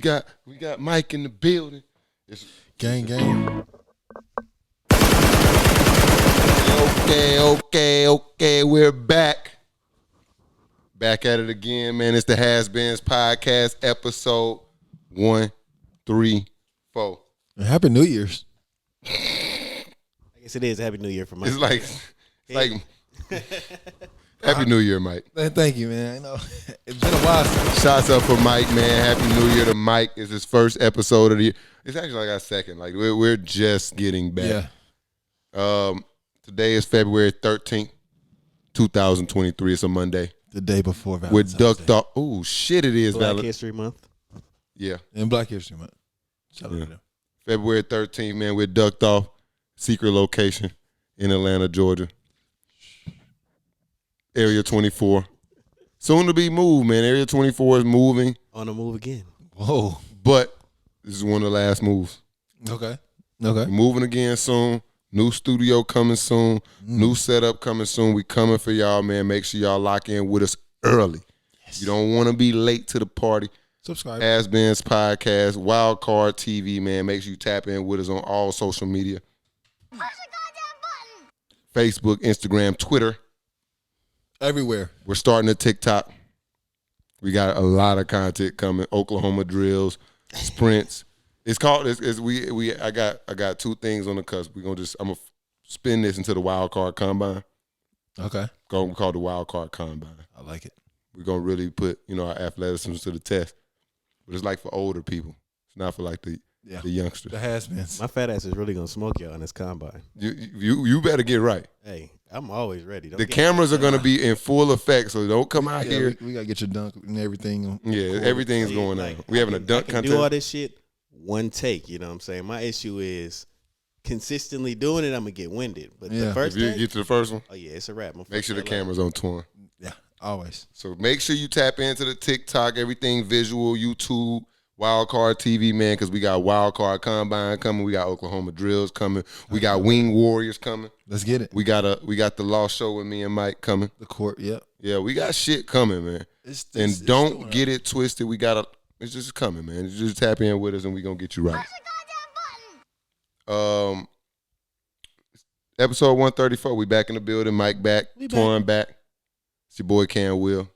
got Mike in the building. Gang. Okay. We're back. Back at it again, man. It's the HasBeens podcast, episode 134. Happy New Year's. I guess it is Happy New Year for Mike. It's like Happy New Year, Mike. Thank you, man. I know it's been a while. Shouts up for Mike, man. Happy New Year to Mike. It's his first episode of the year. It's actually like our second. Like we're just getting back. Yeah. Today is February 13th, 2023. It's a Monday. The day before Valentine's We're ducked Day. off. Oh shit! It is Black History Month. Yeah. And Black History Month. Shout out to them. February 13th, man. We're ducked off. Secret location in Atlanta, Georgia. Area 24. Soon to be moved, man. Area 24 is moving. On the move again. Whoa. But this is one of the last moves. Okay. We're moving again soon. New studio coming soon. New setup coming soon. We coming for y'all, man. Make sure y'all lock in with us early. Yes. You don't want to be late to the party. Subscribe. HasBeens Podcast, Wildcard TV, man. Make sure you tap in with us on all social media. Push the goddamn button. Facebook, Instagram, Twitter. Everywhere. We're starting a TikTok. We got a lot of content coming. Oklahoma drills, sprints. It's called. I got two things on the cusp. I'm gonna spin this into the wild card combine. Okay. We call it the wild card combine. I like it. We're gonna really put our athleticism to the test. But it's like for older people. It's not for like the youngsters. The has-beens. My fat ass is really gonna smoke y'all in this combine. You better get right. Hey, I'm always ready. The cameras are gonna be in full effect, so don't come out here. We gotta get your dunk and everything. Everything's going on. We having a dunk I can contest. do all this shit one take. You know what I'm saying? My issue is consistently doing it. I'm gonna get winded. But the first If you take, get to the first one, oh yeah, it's a wrap. make sure the camera's on torn. Yeah, always. So make sure you tap into the TikTok, everything visual, YouTube, Wildcard TV, man, because we got Wildcard Combine coming. We got Oklahoma drills coming. We got Wing Warriors coming. Let's get it. We got the Lost Show with me and Mike coming. The court, yep. Yeah, we got shit coming, man. And don't get it twisted. It's just coming, man. Just tap in with us and we gonna get you right. Push the goddamn button. Episode 134. We back in the building. Mike back. Torn back. It's your boy Cam Will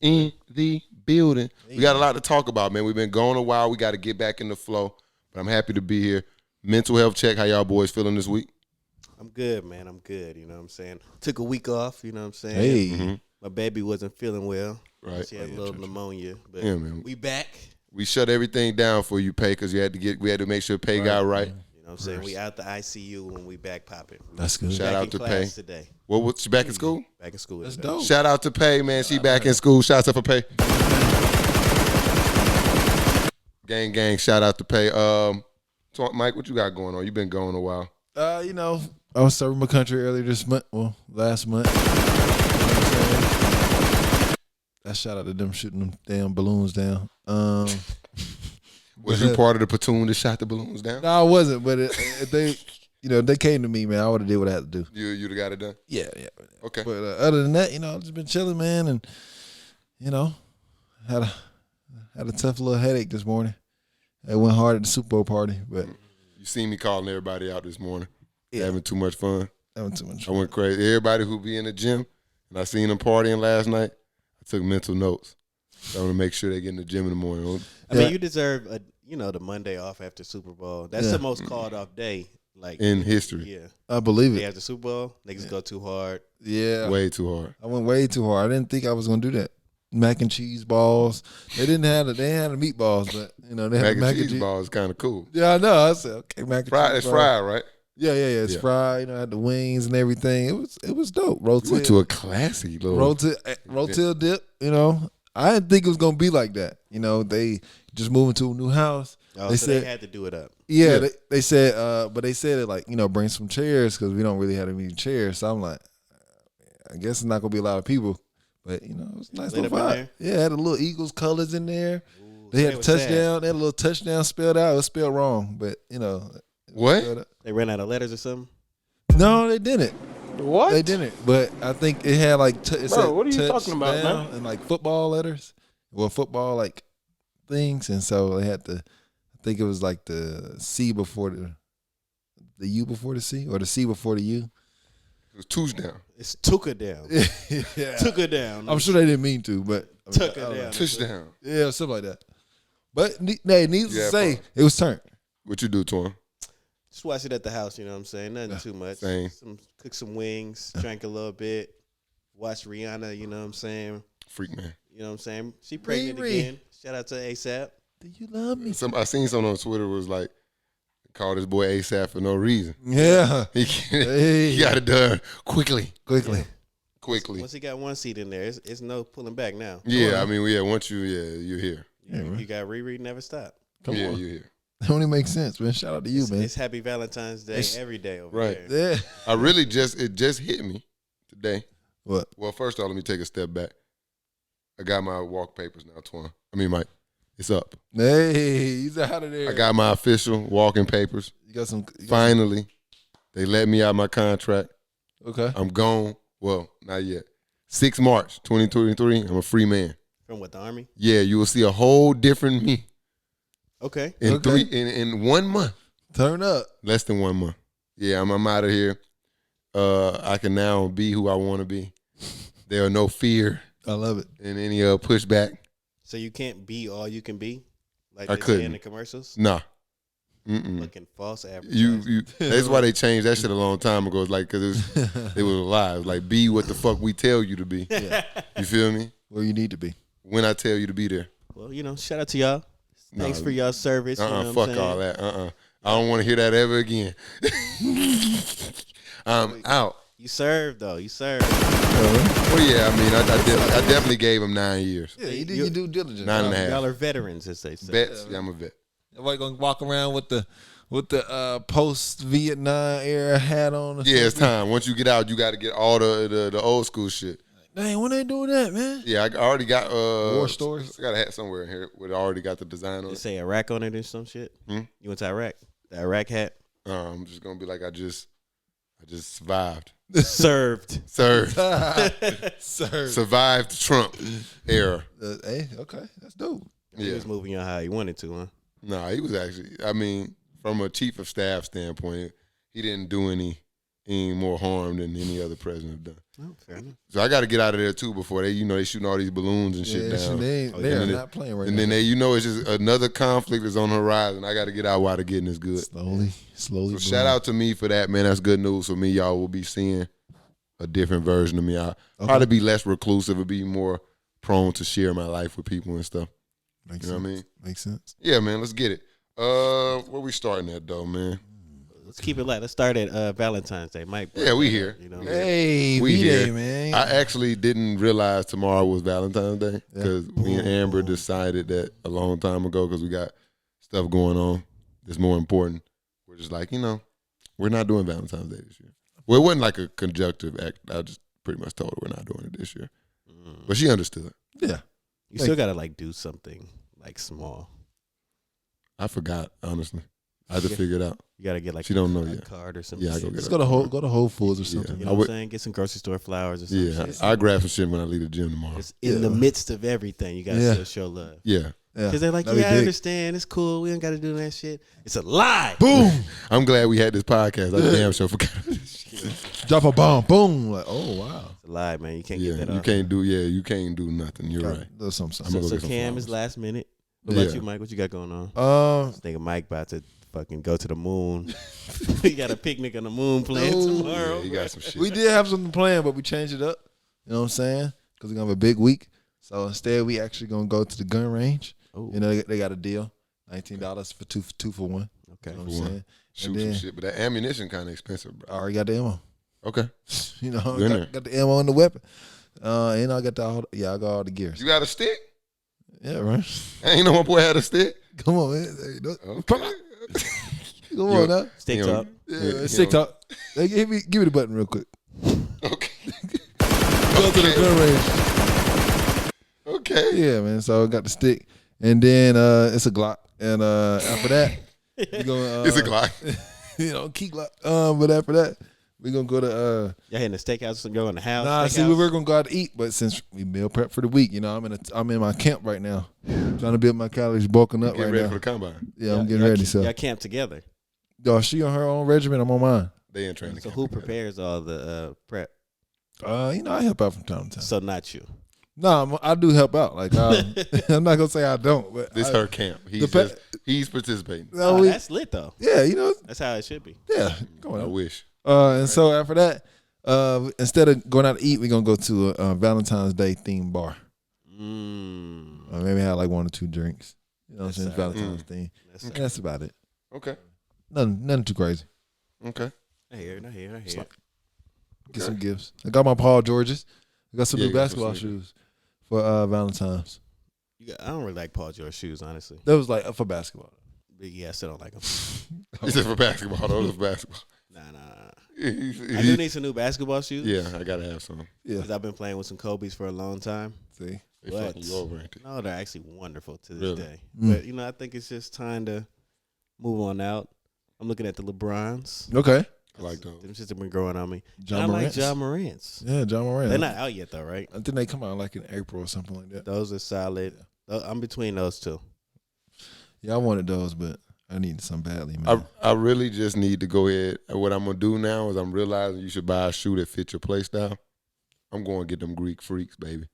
in the building. We got a lot to talk about, man. We've been going a while. We got to get back in the flow. But I'm happy to be here. Mental health check. How y'all boys feeling this week? I'm good, man. I'm good. You know what I'm saying? Took a week off. You know what I'm saying? Hey. Mm-hmm. My baby wasn't feeling well. Right. She had a little pneumonia. But Yeah, man. we back. We shut everything down for you, Pay, because we had to make sure Pay got right. You know what I'm saying? We out the ICU when we back popping. That's good. Shout back out in to class Pay. today. What? She back in school? Back in school. That's today. dope. Shout out to Pay, man. She back in school. Shouts out for Pay. Gang. Shout out to Pay. So Mike, what you got going on? You been going a while. I was serving my country earlier this month. Well, last month. You know what I'm saying? I shout out to them shooting them damn balloons down. Was you part of the platoon that shot the balloons down? No, I wasn't, but if they came to me, man, I would have did what I had to do. You'd have got it done? Yeah. Okay. But other than that, I've just been chilling, man, and had a tough little headache this morning. It went hard at the Super Bowl party, but You seen me calling everybody out this morning. Yeah. Having too much fun. having too much. I went crazy. Everybody who be in the gym, and I seen them partying last night, I took mental notes. So I'm going to make sure they get in the gym in the morning. I mean, you deserve the Monday off after Super Bowl. That's the most called off day in history. Yeah. I believe Day it. after Super Bowl, niggas go too hard. Yeah, Way too hard. I went way too hard. I didn't think I was gonna do that. Mac and cheese balls. They didn't have the meatballs, but they had Mac and cheese ball is kind of cool. Yeah, I know. I said, okay, mac and cheese. It's fried, right? Yeah. It's fried. I had the wings and everything. It was dope. We went to a classy little Rotel dip. I didn't think it was gonna be like that. They just moving to a new house. Oh, they so said they had to do it up. Yeah, they said, but they said it bring some chairs because we don't really have any chairs. So I'm like, I guess it's not gonna be a lot of people, but it was a nice Lit little up in vibe. there? Yeah, it had a little Eagles colors in there. Ooh, They so had a was touchdown. sad. They had a little touchdown spelled out. It was spelled wrong, but What? They ran out of letters or something? No, they didn't. What? They didn't. But I think it had it said what are you talking about, touchdown man? and football letters. Well, football things, and so they had to. I think it was like the C before the U before the C, or the C before the U. It was twos down. It's took her down. Yeah. Took her down. I'm sure they didn't mean to, but Took her down. Touchdown. Yeah, something like that. But needless to say, it was turned. What you do to him? Just watch it at the house, you know what I'm saying? Nothing too much. Same. Cook some wings, drank a little bit, watch Rihanna, you know what I'm saying? Freak man. You know what I'm saying? She pregnant Riri. again. Shout out to ASAP. Do you love me? I seen someone on Twitter was like, called his boy ASAP for no reason. Yeah. He got it done quickly. Quickly. Once he got one seat in there, it's no pulling back now. Yeah, I mean, once you're here. You got Riri, never stop. Come on. You're here. That only makes sense, man. Shout out to you, man. It's Happy Valentine's Day every day over right. there. Yeah. I really it just hit me today. What? Well, first of all, let me take a step back. I got my walk papers now, Twan. I mean, Mike, it's up. Hey, he's out of there. I got my official walking papers. You got some. Finally, they let me out my contract. Okay. I'm gone. Well, not yet. 6 March 2023, I'm a free man. From what, the Army? Yeah, you will see a whole different me Okay. in 1 month. Turn up. Less than 1 month. Yeah, I'm out of here. I can now be who I want to be. There are no fear I love it. and any pushback. So you can't be all you can be? Like I they say couldn't. in the commercials? Nah. Mm-mm. Looking false advertising. You. That's why they changed that shit a long time ago. It's like, because it was a lie. It was like, be what the fuck we tell you to be. Yeah. You feel me? Where you need to be. When I tell you to be there. Well, shout out to y'all. Thanks Nah, for y'all service. You know what I'm fuck saying? all that. I don't want to hear that ever again. I'm out. You served, though. You served. Well, yeah, I mean, I definitely gave him 9 years. Yeah, you did your due diligence. 9.5. Y'all are veterans, as they say. Vets, yeah, I'm a vet. Everybody gonna walk around with the post Vietnam era hat on. Or Yeah, it's something? time. Once you get out, you got to get all the old school shit. Dang, when they doing that, man? Yeah, I already got War stories. I got a hat somewhere in here where I already got the design on They it. say Iraq on it or some shit. Hmm? You went to Iraq? The Iraq hat? I'm just gonna be like, I just survived, Served. served, Sir. survived Trump era. Hey, okay, that's dope. He Yeah, was moving on how he wanted to, huh? nah, he was actually. I mean, from a chief of staff standpoint, he didn't do any more harm than any other president done. Oh, fair enough. So I got to get out of there too before they shooting all these balloons and shit Yeah, down. they are yeah. not playing right And now. then it's just another conflict is on the horizon. I got to get out while the getting is good. slowly. So shout out to me for that, man. That's good news for me. Y'all will be seeing a different version of me. I'll probably be less reclusive and be more prone to share my life with people and stuff. Makes You know sense. what I mean? Makes sense. Yeah, man. Let's get it. Where we starting at though, man? Let's keep it light. Let's start at Valentine's Day. Mike. Yeah, we here. You know, Hey, We B-Day, here. man. I actually didn't realize tomorrow was Valentine's Day because me and Amber decided that a long time ago because we got stuff going on that's more important. We're just like, we're not doing Valentine's Day this year. Well, it wasn't like a conjunctive act. I just pretty much told her we're not doing it this year. But she understood. Yeah. you still gotta do something small. I forgot, honestly. I had to figure it out. You gotta get She don't know a yet. card or something. Yeah, I go get Let's it. go to Whole Foods or something. You I know what would- I'm saying? Get some grocery store flowers or something. Yeah, shit. I grab some shit when I leave the gym tomorrow. It's in the midst of everything. You gotta Yeah. still show love. Yeah. Yeah. Because they're like, That'd be yeah, I big. understand. It's cool. We don't got to do that shit. It's a lie. Boom. I'm glad we had this podcast. I damn sure forgot. Drop a bomb. Boom. Like, oh wow. It's a lie, man. You can't Yeah, get that you off. you can't do nothing. You're right. There's something. I'm gonna go So get some Cam flowers. is last minute. What about Yeah. you, Mike? What you got going on? Uh, This nigga Mike about to fucking go to the moon. We got a picnic on the moon planned No. tomorrow. Yeah, you got some shit. we did have something planned, but we changed it up. You know what I'm saying? Because we're gonna have a big week. So instead, we actually gonna go to the gun range. Oh, You know, they got a deal, $19 for two for one. okay. You know what I'm For one. saying? Shoot And some then- shit, but that ammunition kind of expensive, I bro. already got the ammo. Okay, You know, Good in there. got the ammo and the weapon. And I got I got all the gears. you got a stick? Yeah, right. I ain't know my boy had a stick. Come on, man. Hey, Okay. Come on now. Stick You talk. know, Yeah, stick talk. Hey, give me the button real quick. Okay. Go to the gun range. Okay. Yeah, man. So I got the stick, and then it's a Glock, and after that, you go. It's a Glock. You know, key Glock. But after that, We gonna go to Y'all hitting the steakhouse and go in the house? Nah, see, steakhouse? we were gonna go out to eat, but since we meal prep for the week, you know, I'm in my camp right now, trying to build my calories, bulking up Get right ready now. for the combine. Yeah, I'm getting ready. So, Y'all camp together. she on her own regimen. I'm on mine. They in training. So camp who together. prepares all the prep? You know, I help out from time to time. So not you. No, I do help out. Like, I'm not gonna say I don't, but This her camp. He's participating. No, Oh, that's lit though. yeah, you know, That's how it should be. yeah. Come I on. wish. And so after that, instead of going out to eat, we're gonna go to a Valentine's Day themed bar. Maybe have like 1 or 2 drinks. You know what I'm saying? It's Valentine's theme. That's about it. Okay. Nothing too crazy. Okay. I hear it. Get some gifts. I got my Paul Georges. I got some Yeah, new you got some basketball sneakers. shoes for Valentine's. I don't really like Paul George shoes, honestly. That was like for basketball. But yeah, I still don't like them. He said for basketball. Those are basketball. Nah. I do need some new basketball shoes. Yeah, I gotta have some. Yeah. Because I've been playing with some Kobe's for a long time. See. They What? fucking you over, ain't they? No, they're actually wonderful to this Really? day. But, I think it's just time to move on out. I'm looking at the LeBrons. Okay. I like those. Them shits have been growing on me. John And I like Morant's. John Morant's. Yeah, John Morant. They're not out yet, though, right? I think they come out like in April or something like that. Those are solid. I'm between those two. Yeah, I wanted those, but I needed some badly, man. I really just need to go ahead. What I'm gonna do now is I'm realizing you should buy a shoe that fits your play style. I'm going to get them Greek freaks, baby.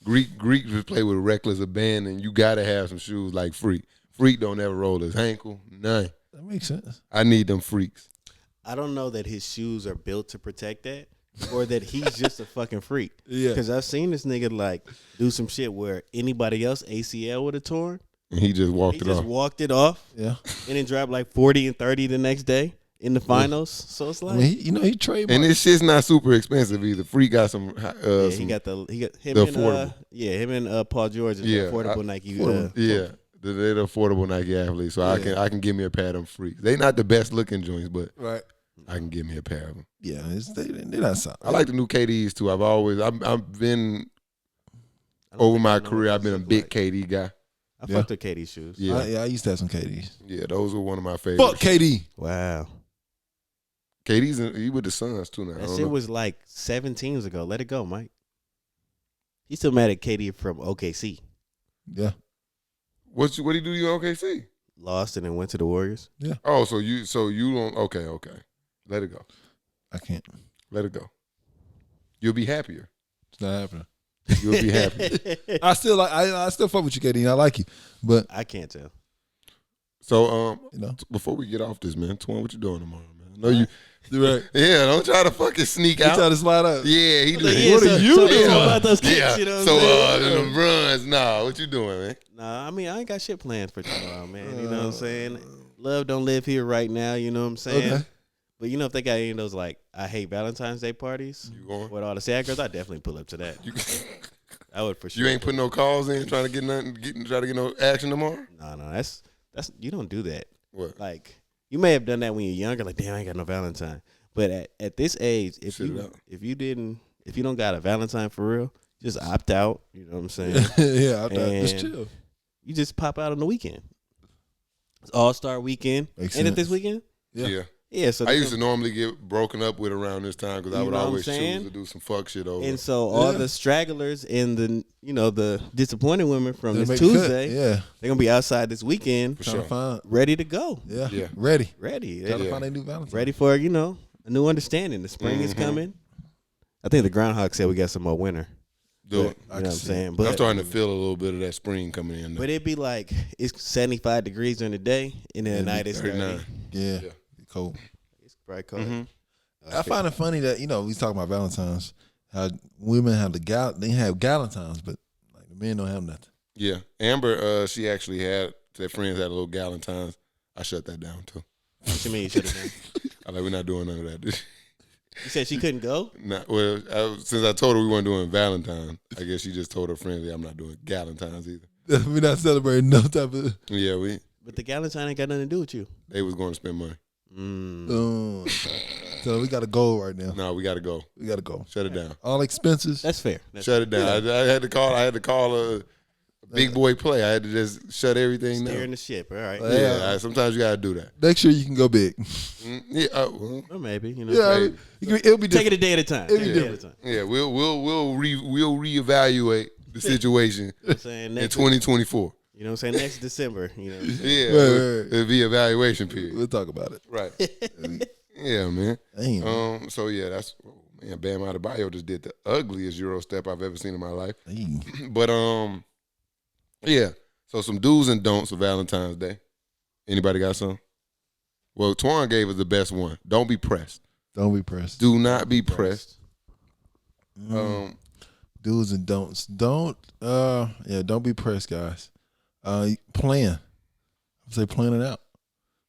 Greeks just play with reckless abandon. You gotta have some shoes like Freak. Freak don't ever roll his ankle. None. That makes sense. I need them freaks. I don't know that his shoes are built to protect that or that he's just a fucking freak. Yeah. Because I've seen this nigga like do some shit where anybody else ACL would have torn. And he just walked He it just off. walked it off Yeah. and then dropped like 40 and 30 the next day in the finals. So it's I like, mean, he trademarked. And this shit's not super expensive either. Freak got some. yeah, he got him the and affordable. him and Paul George is the Yeah, affordable Nike. Yeah, they're the affordable Nike athletes. So I can give me a pair of them freaks. They not the best looking joints, but right. I can give me a pair of them. Yeah, they're not solid. I like the new KDs too. I've been I don't over think my I know career. what I've been a those big look KD guy. like. I Yeah. fucked with KD's shoes. Yeah, I used to have some KDs. yeah, those were one of my favorites. Fuck KD. Wow. KD's he with the Suns too now. I That don't shit know. was like 7 teams ago. Let it go, Mike. He's still mad at KD from OKC. Yeah. What do you do to you in OKC? Lost and then went to the Warriors. Oh, so you don't okay. Let it go. I can't. Let it go. You'll be happier. It's not happening. You'll be happier. I still fuck with you, KD. I like you, but I can't tell. So you know, before we get off this, man, Twan, what you doing tomorrow, man? I know you. right. Yeah, don't try to fucking sneak You out. try to slide out. Yeah, he Like, did. yeah, What so- are you so doing? info about those kicks, Yeah. you know what So I'm saying? the runs, nah. What you doing, man? Nah, I mean, I ain't got shit planned for tomorrow, man. You know what I'm saying? Love don't live here right now, you know what I'm saying? Okay. But you know, if they got any of those, like, I hate Valentine's Day parties You going? with all the sad girls, I definitely pull up to that. You, I would for sure. you ain't putting no calls in, trying to get nothing, try to get no action tomorrow. No, that's you don't do that. What? Like, you may have done that when you're younger, like, damn, I ain't got no Valentine. But at this age, if Sit it out. you don't got a Valentine for real, just opt out. You know what I'm saying? Yeah, just And- chill. You just pop out on the weekend. It's All-Star weekend. Makes Ain't it this sense. weekend? Yeah. Yeah. So I used to normally get broken up with around this time because I You would know what I'm always saying? choose to do some fuck shit over. And so all Yeah. the stragglers and the disappointed women from They this make the cut. Tuesday, Yeah. they're gonna be outside this weekend, For Trying sure. to find. ready to go, Yeah. Yeah. Ready. ready, Trying to Yeah. find a new Valentine. ready for a new understanding. The spring is Mhm. coming. I think the groundhog said we got some more winter. Do But, it. you know what I'm saying? I'm But starting to feel a little bit of that spring coming in. But it'd be like it's 75 degrees during the day, and then at night it's 39. 30. Yeah. Yeah. Cold. It's probably cold. Mhm. I find it funny that we talking about Valentines. How women have they have Galentines, but like the men don't have nothing. Yeah, Amber, she actually had their friends had a little Galentine's. I shut that down too. What you mean you should have done? I like we're not doing none of that. You said she couldn't go? Since I told her we weren't doing Valentine, I guess she just told her friends, "Yeah, I'm not doing Galentine's either." We're not celebrating no type of. Yeah, But the Galentine ain't got nothing to do with you. they was going to spend money. So we got to go right now. No, we got to go. We got to go. Shut it down. All expenses. That's fair. Shut it down. I had to call a big boy play. I had to just shut everything down. Steering the ship. All right. Yeah, sometimes you gotta do that. Next year you can go big. Yeah, Or maybe, you know. Yeah, it'll be Take it different. a day at a time. It'll Take be it a day at a different. time. yeah. We'll reevaluate the situation You know what I'm saying? in Next, 2024. you know what I'm saying? Next December. You know what I'm saying? Yeah, Right. it'll be evaluation period. We'll talk about it. Right. Yeah, man. Damn. So yeah, that's man. Bam Adebayo just did the ugliest Euro step I've ever seen in my life. Hey. But yeah. So some do's and don'ts of Valentine's Day. Anybody got some? Well, Twan gave us the best one. Don't be pressed. Don't be pressed. Do not be pressed. Do's and don'ts. Don't be pressed, guys. Plan. I say plan it out.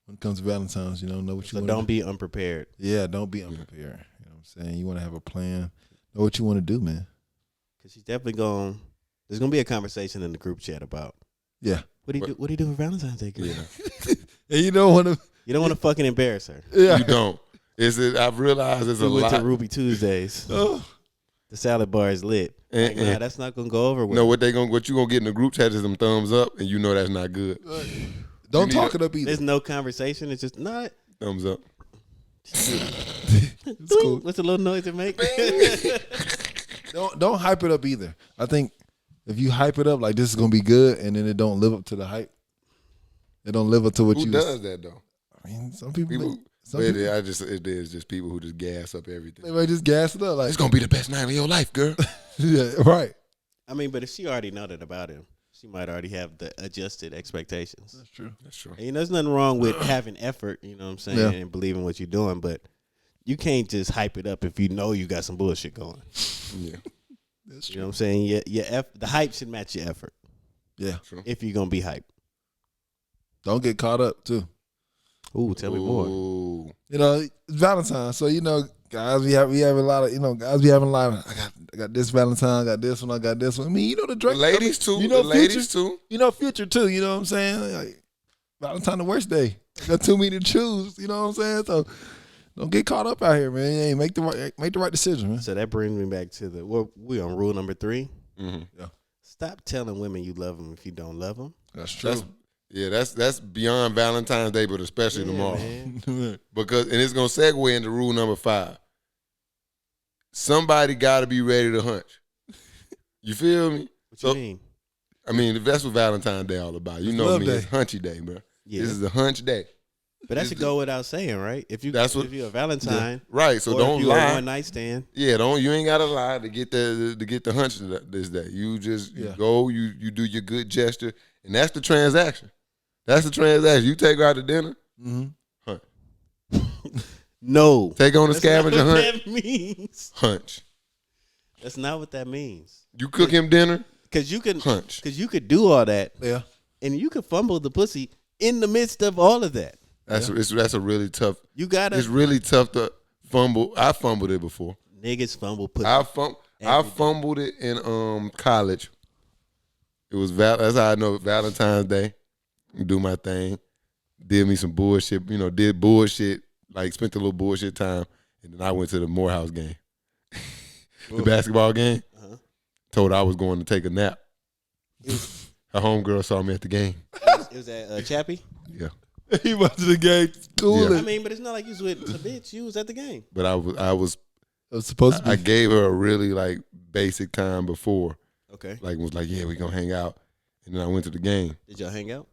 When it comes to Valentine's, know what you So want. don't be unprepared. Yeah, don't be unprepared. You know what I'm saying? You want to have a plan. Know what you want to do, man. Because she's definitely there's going to be a conversation in the group chat about, Yeah. what do you do for Valentine's Day, girl? Yeah. And you don't want to. You don't want to fucking embarrass her. Yeah. You don't. I've realized there's We a went lot. to Ruby Tuesdays. Oh. The salad bar is lit. Like, nah, that's not going to go over well. No, what you gonna get in the group chat is them thumbs up, and you know that's not good. Don't need talk a- it up either. There's no conversation. It's just not. Thumbs up. It's cool. What's the little noise it make? Don't hype it up either. I think if you hype it up like this is gonna be good, and then it don't live up to the hype, it don't live up to what Who you. does that though? I mean, some people. People. Some But people it is just people who just gas up everything. they might just gas it up like It's gonna be the best night of your life, girl. yeah, right. I mean, but if she already know that about him, she might already have the adjusted expectations. That's true. That's true. And, there's nothing wrong with having effort, you know what I'm saying, Yeah. and believing what you're doing, but you can't just hype it up if you know you got some bullshit going. Yeah. That's You true. know what I'm saying? The hype should match your effort Yeah. True. if you're going to be hyped. Don't get caught up too. Ooh, tell me more. Ooh. It's Valentine's, so guys, we have a lot of guys be having a lot of I got this Valentine, I got this one, I got this one. I mean, the The Drake ladies too. You The know, ladies too. Future too. You know what I'm saying? Like, Valentine the worst day. Got too many to choose. You know what I'm saying? So don't get caught up out here, man. Hey, make the right decision, man. So that brings me back to we on rule number 3. Mm-hmm. Stop telling women you love them if you don't love them. That's true. That's beyond Valentine's Day, but especially tomorrow. Because it's gonna segue into rule number 5. Somebody gotta be ready to hunch. You feel me? What you mean? I mean, if that's what Valentine's Day all about. You It's know love me, day. it's hunchy day, bro. Yeah. This is the hunch day. But that should go without saying, right? If you're a Valentine, Right. So or don't if you're a lie. one night stand. Yeah, you ain't gotta lie to get the hunch this day. You just go, you do your good gesture, and that's the transaction. That's the transaction. You take her out to dinner, hunt. No. Take on the scavenger That's not hunt, what that means. hunch. That's not what that means. You cook him dinner, Because you hunch. could do all that, Yeah. and you could fumble the pussy in the midst of all of that. That's a really tough. You gotta It's really tough to fumble. I fumbled it before. niggas fumble pussy. I Every day. fumbled it in college. It was that's how I know Valentine's Day. Do my thing. Did me some bullshit. Did bullshit. Like spent a little bullshit time, and then I went to the Morehouse game, the basketball game. Uh-huh. Told her I was going to take a nap. Her homegirl saw me at the game. It was at Chappie. Yeah, He went to the game. Cool. Yeah. I mean, but it's not like you was with a bitch. You was at the game. but I was. It was supposed to be. I gave her a really basic time before. Okay. Was like, yeah, we gonna hang out, and then I went to the game. Did y'all hang out?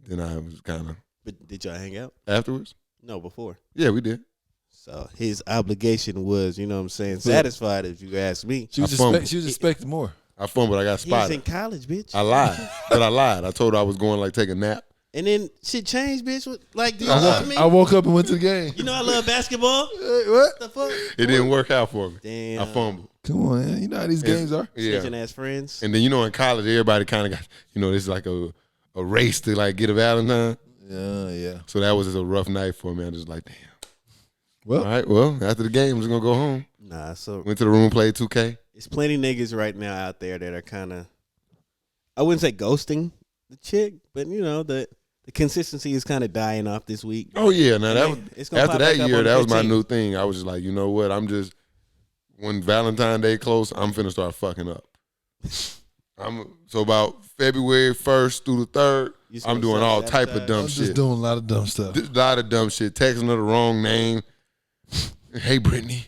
Then I was kind of But did y'all hang out? afterwards. No, before. Yeah, we did. So his obligation was, you know what I'm saying, satisfied if you ask me. she was I fumbled. expecting more. I fumbled. I got He was in spotted. college, bitch. I lied, but I lied. I told her I was going to take a nap. And then shit changed, bitch. Do you I love me? I woke up and went to the game. You know I love basketball. Hey, what? The fuck? It didn't work out for me. Damn. I fumbled. Come on, man. You know how these games are. Yeah. Snitching ass friends. And then in college, everybody kind of got this is like a race to get a Valentine. Yeah. So that was just a rough night for me. I just like, damn. Well, All right, well, after the game, I'm just gonna go home. Nah, so Went to the room, played 2K. it's plenty niggas right now out there that are kind of, I wouldn't say ghosting the chick, but the consistency is kind of dying off this week. Oh yeah, now that was It's gonna after pop that back up year. on the That was my 15th. new thing. I was just like, you know what? I'm just when Valentine's Day close, I'm finna start fucking up. So about February 1st through the 3rd, I'm doing all type of dumb I'm shit. just doing a lot of dumb stuff. A lot of dumb shit. Texting her the wrong name. Hey, Brittany.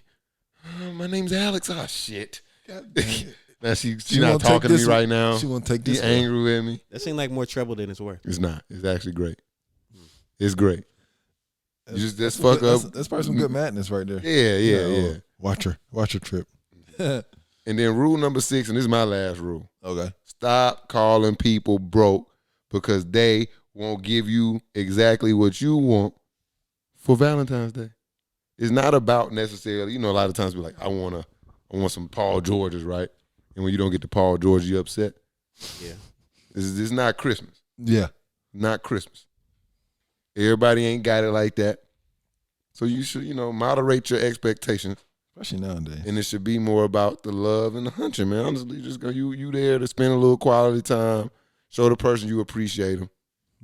My name's Alex. Oh, shit. Now she not talking to me right now. She won't take this. She angry with me. That seems like more trouble than it's worth. It's not. It's actually great. It's great. You just fuck up. That's probably some good madness right there. Yeah. Watch her trip. And then rule number 6, and this is my last rule. Okay. Stop calling people broke because they won't give you exactly what you want for Valentine's Day. It's not about necessarily, a lot of times we're like, I want some Paul Georges, right? And when you don't get the Paul George, you upset. Yeah. This is not Christmas. Yeah. Not Christmas. Everybody ain't got it like that. So you should, moderate your expectations. Especially nowadays. And it should be more about the love and the hunching, man. Honestly, just go you there to spend a little quality time, show the person you appreciate them.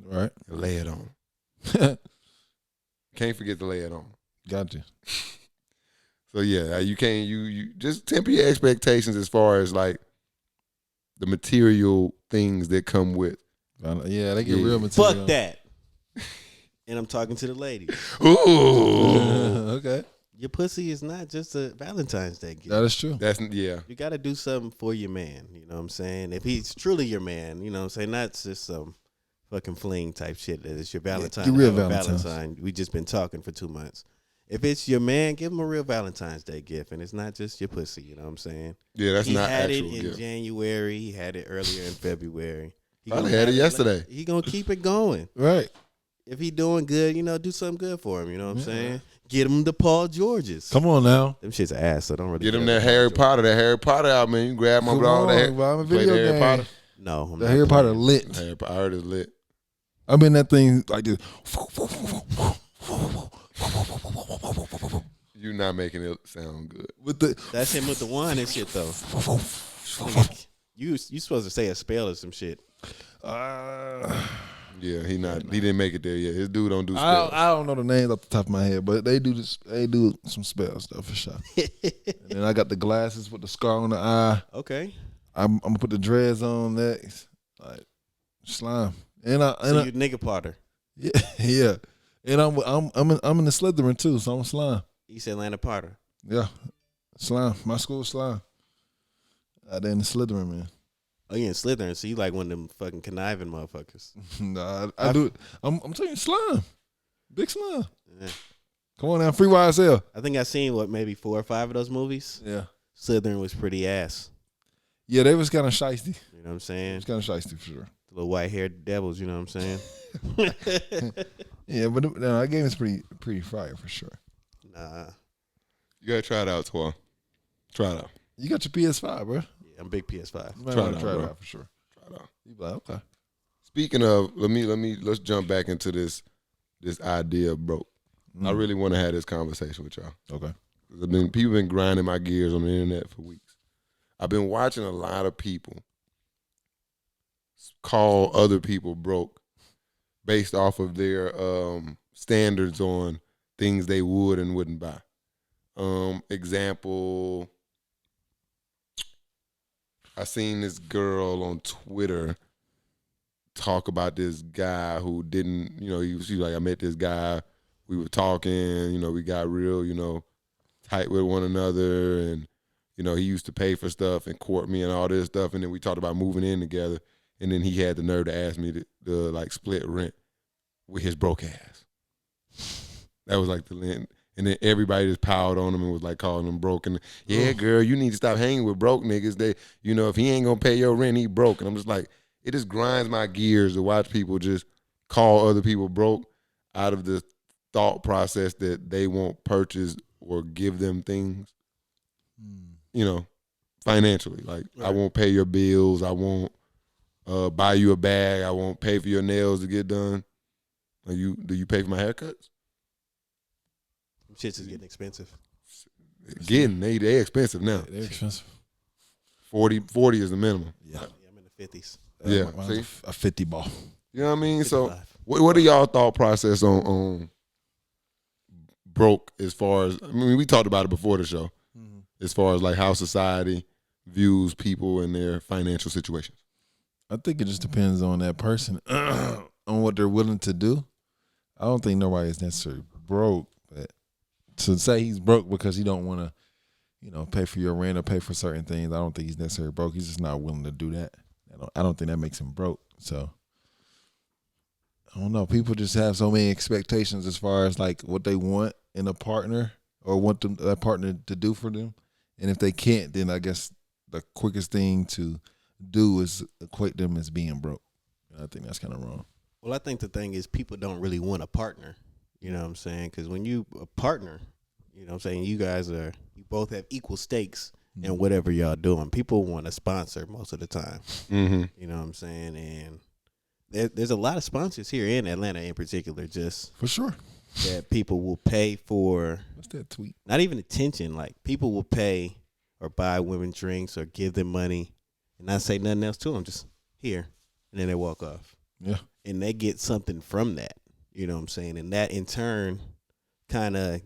Right. And lay it on them. Can't forget to lay it on them. Got you. So yeah, you can't you just temper your expectations as far as like the material things that come with. Yeah, they get real material. Fuck that. And I'm talking to the ladies. Ooh. Okay. Your pussy is not just a Valentine's Day gift. That is true. Yeah. You got to do something for your man. You know what I'm saying? If he's truly your man, you know what I'm saying? Not just some fucking fling type shit that it's your Valentine. The real Valentine. We just been talking for 2 months. If it's your man, give him a real Valentine's Day gift. And it's not just your pussy. You know what I'm saying? Yeah, that's not actual gift. He had it in January. He had it earlier in February. Probably had it yesterday. He going to keep it going. Right. If he doing good, do something good for him. You know what I'm saying? Get him the Paul Georges. Come on now. Them shit's ass, so don't really get him that Harry Potter. That Harry Potter out, man. You grab my brother. I'm a video game. Harry Potter. No, the Harry Potter lit. I heard it's lit. I mean that thing like this. You not making it sound good. That's him with the wine and shit though. You supposed to say a spell or some shit. Yeah, he didn't make it there yet. His dude don't do spells. I don't know the names off the top of my head, but they do some spells stuff for sure. And then I got the glasses with the scar on the eye. Okay. I'm gonna put the dreads on next. Like slime. So you nigga Potter. Yeah. And I'm in the Slytherin too, so I'm slime. East Atlanta Potter. Yeah. Slime. My school slime. They in the Slytherin, man. Oh, you in Slytherin, so you like one of them fucking conniving motherfuckers. Nah, I do it. I'm telling you, slime. Big slime. Yeah. Come on now, free YSL. I think I seen maybe 4 or 5 of those movies. Yeah. Slytherin was pretty ass. Yeah, they was kind of shiesty. You know what I'm saying? It was kind of shiesty for sure. The little white-haired devils, you know what I'm saying? Yeah, but that game is pretty fire for sure. Nah. You gotta try it out, Twa. Try it out. You got your PS5, bro. Yeah, I'm big PS5. You might Try wanna it try out, it bro. out for sure. Try it out. You be like, okay. Speaking of, let's jump back into this idea of broke. I really want to have this conversation with y'all. Okay. People been grinding my gears on the internet for weeks. I've been watching a lot of people call other people broke based off of their standards on things they would and wouldn't buy. Example, I seen this girl on Twitter talk about this guy who didn't, she was like, I met this guy, we were talking, we got real, tight with one another, and, he used to pay for stuff and court me and all this stuff, and then we talked about moving in together, and then he had the nerve to ask me to like split rent with his broke ass. That was like the lend. And then everybody just piled on him and was like calling him broke. And yeah, girl, you need to stop hanging with broke niggas. They, if he ain't gonna pay your rent, he broke. And I'm just like, it just grinds my gears to watch people just call other people broke out of the thought process that they won't purchase or give them things, financially. Like, right. I won't pay your bills. I won't buy you a bag. I won't pay for your nails to get done. Do you pay for my haircuts? Shit's is getting expensive. They expensive now. They're expensive. 40 is the minimum. Yeah, I'm in the 50s. Yeah, see? A 50 ball. You know what I mean? 55. So what are y'all thought process on broke as far as, we talked about it before the show, as far as like how society views people and their financial situations? I think it just depends on that person, on what they're willing to do. I don't think nobody is necessarily broke, but to say he's broke because he don't want to, pay for your rent or pay for certain things, I don't think he's necessarily broke. He's just not willing to do that. I don't think that makes him broke. So I don't know. People just have so many expectations as far as like what they want in a partner or want that partner to do for them. And if they can't, then I guess the quickest thing to do is equate them as being broke. And I think that's kind of wrong. Well, I think the thing is people don't really want a partner. You know what I'm saying? Because when you a partner, you know what I'm saying, you both have equal stakes in whatever y'all doing. People want a sponsor most of the time. Mm-hmm. You know what I'm saying? And there's a lot of sponsors here in Atlanta in particular, just For sure. that people will pay for. What's that tweet? Not even attention. Like people will pay or buy women drinks or give them money and not say nothing else to them. Just here. And then they walk off. Yeah. And they get something from that. You know what I'm saying? And that in turn kind of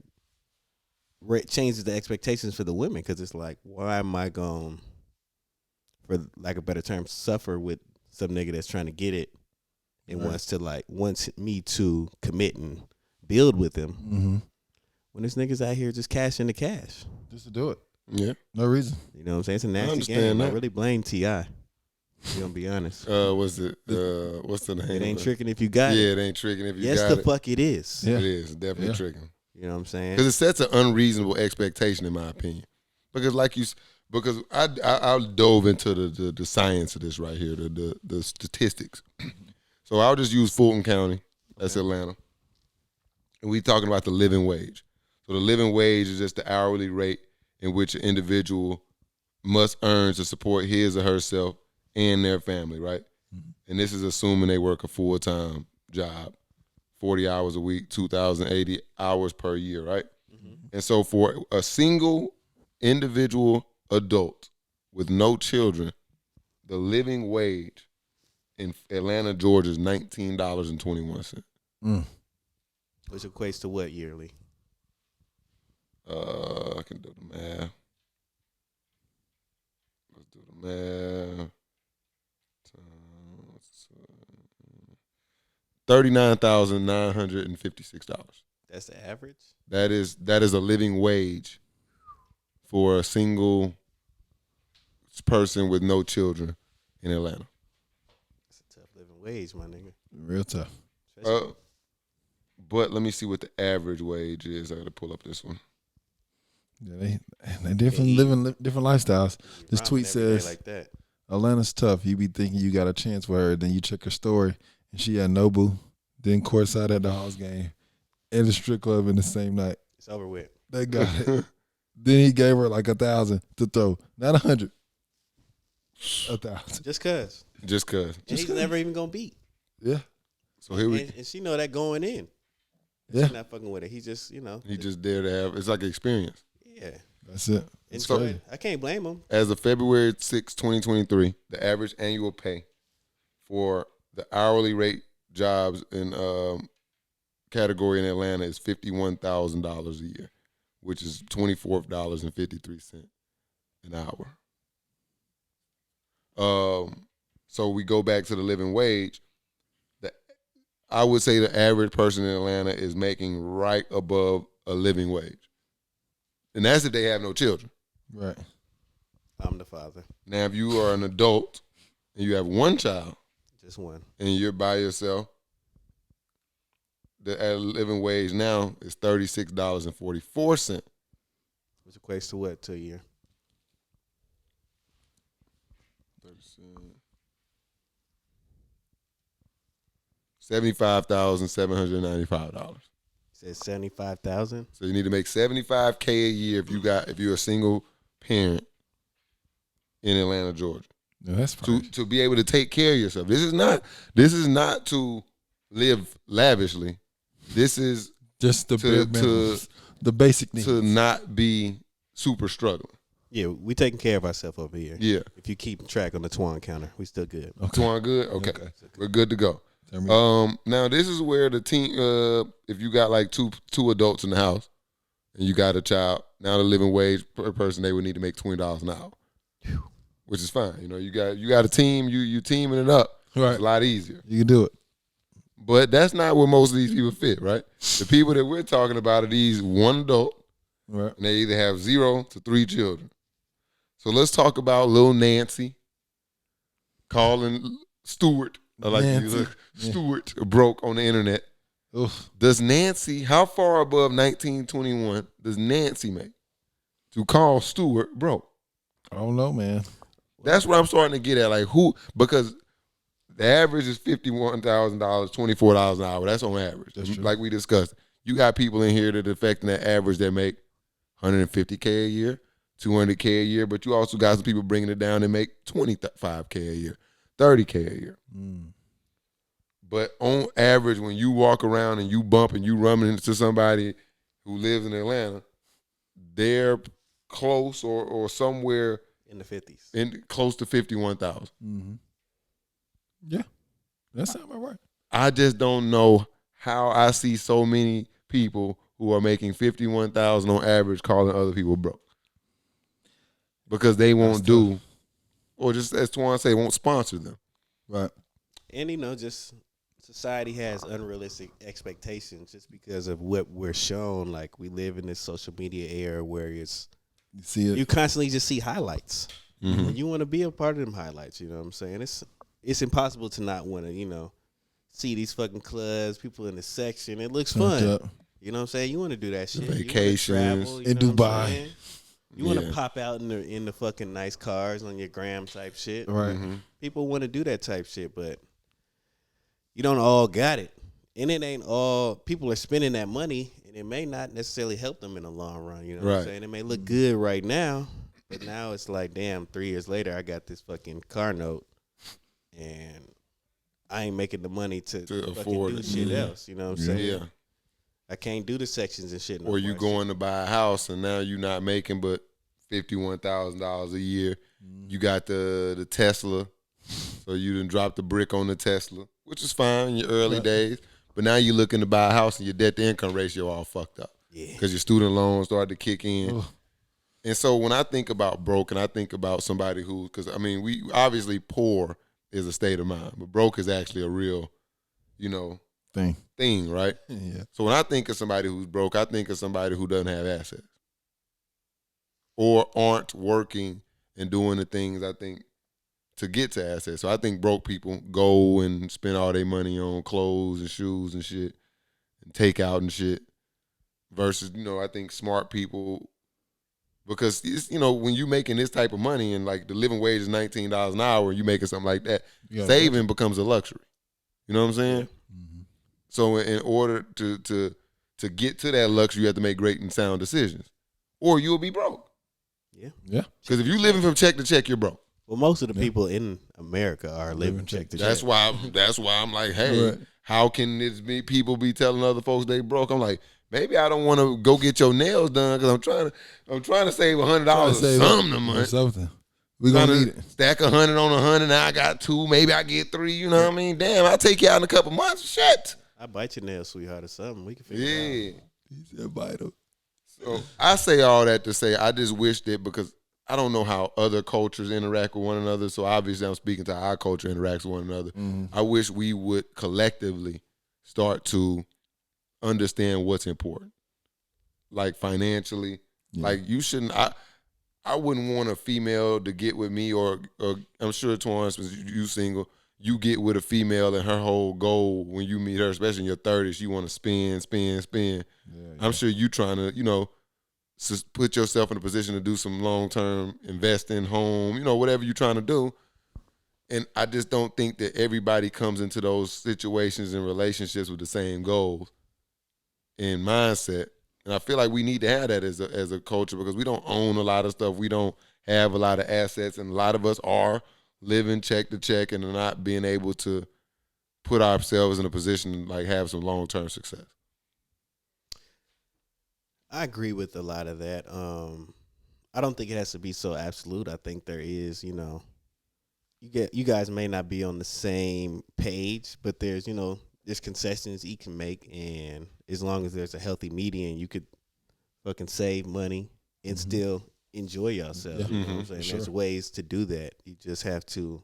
changes the expectations for the women, because it's like, why am I going, for lack of a better term, suffer with some nigga that's trying to get it and wants me to commit and build with him when this nigga's out here just cashing the cash. Just to do it. Yeah. No reason. You know what I'm saying? It's a nasty understand game. that. I really blame T.I. You gonna be honest? What's the name? It ain't tricking if you got it. Yeah, it ain't tricking if you Yes, got the it. fuck it is. Yeah. It is definitely Yeah. tricking. You know what I'm saying? Because it sets an unreasonable expectation, in my opinion. Because because I dove into the science of this right here, the statistics. So I'll just use Fulton County, that's Atlanta, and we talking about the living wage. So the living wage is just the hourly rate in which an individual must earn to support his or herself and their family, right? And this is assuming they work a full-time job, 40 hours a week, 2,080 hours per year, right? And so for a single individual adult with no children, the living wage in Atlanta, Georgia is $19.21. Which equates to what yearly? I can do the math. Let's do the math. $39,956. That's the average? That is a living wage for a single person with no children in Atlanta. That's a tough living wage, my nigga. Real tough. But let me see what the average wage is. I got to pull up this one. Yeah, they different living different lifestyles. This Rhyming tweet every day says, like that. Atlanta's tough. You be thinking you got a chance with her, then you check her story, and she at Nobu, then courtside at the Hawks game, and the strip club in the same night. It's over with. They got it. Then he gave her like 1,000 to throw, not 100. 1,000. Just cause. Just cause. And he's never even gonna beat. Yeah. So here we. And she know that going in. Yeah. She's not fucking with it. He just, He just there to have. It's like an experience. yeah. That's it. Enjoy So- it. I can't blame him. As of February 6, 2023, the average annual pay for the hourly rate jobs in category in Atlanta is $51,000 a year, which is $24.53 an hour. So we go back to the living wage. I would say the average person in Atlanta is making right above a living wage. And that's if they have no children. Right. I'm the father. Now, if you are an adult and you have one child Just one. and you're by yourself, the living wage now is $36.44. Which equates to what to a year? $75,795. Says 75,000. So you need to make $75K a year if you're a single parent in Atlanta, Georgia, Yeah, that's fine. to be able to take care of yourself. This is not to live lavishly. This is Just the bare minimums. The basic needs. to not be super struggling. Yeah, we taking care of ourselves over here. Yeah. If you keep track on the Twan counter, we still good. Twan good? Okay. We're good to go. Turn me- Now this is where the team if you got like two adults in the house and you got a child, now the living wage per person, they would need to make $20 an hour. which is fine. You know, you got a team, you teaming it up. Right. It's a lot easier. You can do it. But that's not where most of these people fit, right? The people that we're talking about are these one adult, Right. and they either have 0 to 3 children. So let's talk about little Nancy calling Stewart, I like to use Stewart, broke on the internet. Oof. Does Nancy, how far above 1921 does Nancy make to call Stewart broke? I don't know, man. That's what I'm starting to get at. Like who, because the average is $51,000, $24 an hour. That's on average. That's true. Like we discussed. You got people in here that are affecting that average that make $150K a year, $200K a year, but you also got some people bringing it down that make $25K a year, $30K a year. But on average, when you walk around and you bump and you run into somebody who lives in Atlanta, they're close or somewhere in the 50s, close to 51,000. Yeah, that sounds about right. I just don't know how I see so many people who are making 51,000 on average calling other people broke because they won't do, or just as Twan say, won't sponsor them. Right. And just society has unrealistic expectations just because of what we're shown. Like we live in this social media era where you see it, you constantly just see highlights, and you want to be a part of them highlights. You know what I'm saying? It's impossible to not want to see these fucking clubs, people in the section. It looks fun. You know what I'm saying? You want to do that shit. Vacations in Dubai. You want to pop out in the fucking nice cars on your gram type shit. Right. People want to do that type shit, but you don't all got it. And it ain't all people are spending that money, and it may not necessarily help them in the long run. You know what I'm saying? It may look good right now, but now it's like, damn, 3 years later, I got this fucking car note, and I ain't making the money to afford do shit else. You know what I'm saying? Yeah. I can't do the sections and shit. Or you going to buy a house and now you're not making but $51,000 a year. You got the Tesla, so you done dropped the brick on the Tesla, which is fine in your early days. But now you're looking to buy a house and your debt to income ratio all fucked up. Yeah. Because your student loans started to kick in. And so when I think about broke, and I think about somebody who, because I mean, we obviously poor is a state of mind, but broke is actually a real, thing, right? Yeah. So when I think of somebody who's broke, I think of somebody who doesn't have assets or aren't working and doing the things I think to get to assets. So I think broke people go and spend all their money on clothes and shoes and shit and take out and shit versus, I think smart people, because it's, when you making this type of money and like the living wage is $19 an hour and you making something like that, saving becomes a luxury. You know what I'm saying? So in order to get to that luxury, you have to make great and sound decisions, or you'll be broke. Yeah. Because if you're living from check to check, you're broke. Well, most of the people in America are living check to check. That's why I'm like, hey, how can people be telling other folks they broke? I'm like, maybe I don't want to go get your nails done because I'm trying to save $100 or something a month. Something. We gonna need it. Stack 100 on 100. Now I got 2. Maybe I get 3. You know what I mean? Damn, I'll take you out in a couple months. Shit. I bite your nails, sweetheart, or something. We can figure it out. He said bite him. So I say all that to say I just wish that, because I don't know how other cultures interact with one another. So obviously I'm speaking to how our culture interacts with one another. I wish we would collectively start to understand what's important. Like financially. Like you shouldn't, I wouldn't want a female to get with me, or I'm sure Torrance, you single, you get with a female and her whole goal when you meet her, especially in your 30s, you want to spend. I'm sure you trying to, put yourself in a position to do some long-term investing, home, whatever you're trying to do. And I just don't think that everybody comes into those situations and relationships with the same goals and mindset. And I feel like we need to have that as a culture, because we don't own a lot of stuff. We don't have a lot of assets, and a lot of us are living check to check and not being able to put ourselves in a position to like have some long-term success. I agree with a lot of that. I don't think it has to be so absolute. I think there is, you guys may not be on the same page, but there's concessions you can make, and as long as there's a healthy median, you could fucking save money and still enjoy yourself. You know what I'm saying? There's ways to do that. You just have to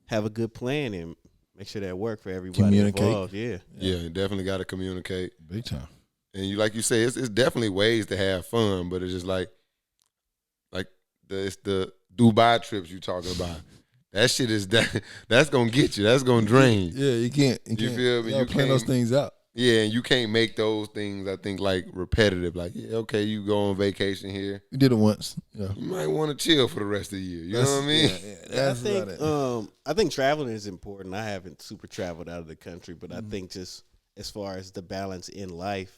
have a good plan and make sure that work for everybody involved. Yeah, you definitely got to communicate big time. And you, like you say, it's definitely ways to have fun, but it's just like it's the Dubai trips you talking about. That shit is that's gonna get you. That's gonna drain. Yeah, you can't. You feel me? You plan those things out. Yeah, and you can't make those things, I think, like repetitive. Like, yeah, okay, you go on vacation here. You did it once. Yeah. You might want to chill for the rest of the year. You know what I mean? Yeah, I think traveling is important. I haven't super traveled out of the country, but I think just as far as the balance in life,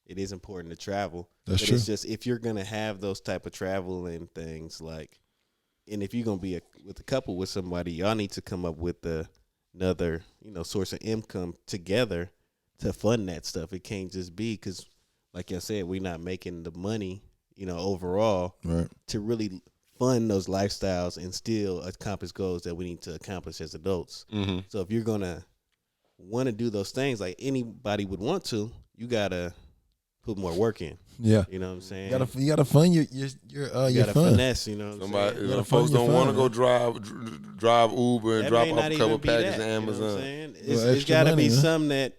it is important to travel. That's but true. It's just if you're gonna have those type of travel and things like, and if you're gonna be with a couple with somebody, y'all need to come up with another source of income together to fund that stuff. It can't just be because, like I said, we're not making the money, overall to really fund those lifestyles and still accomplish goals that we need to accomplish as adults. Mm-hmm. So if you're gonna want to do those things like anybody would want to, you gotta put more work in. Yeah, you know what I'm saying. You gotta fund your gotta fun. finesse. You know what I'm saying. Folks don't want to go drive Uber and That drop may off not a couple even be packages that, to Amazon. You know what I'm saying? Well, It's got to money, be huh? something that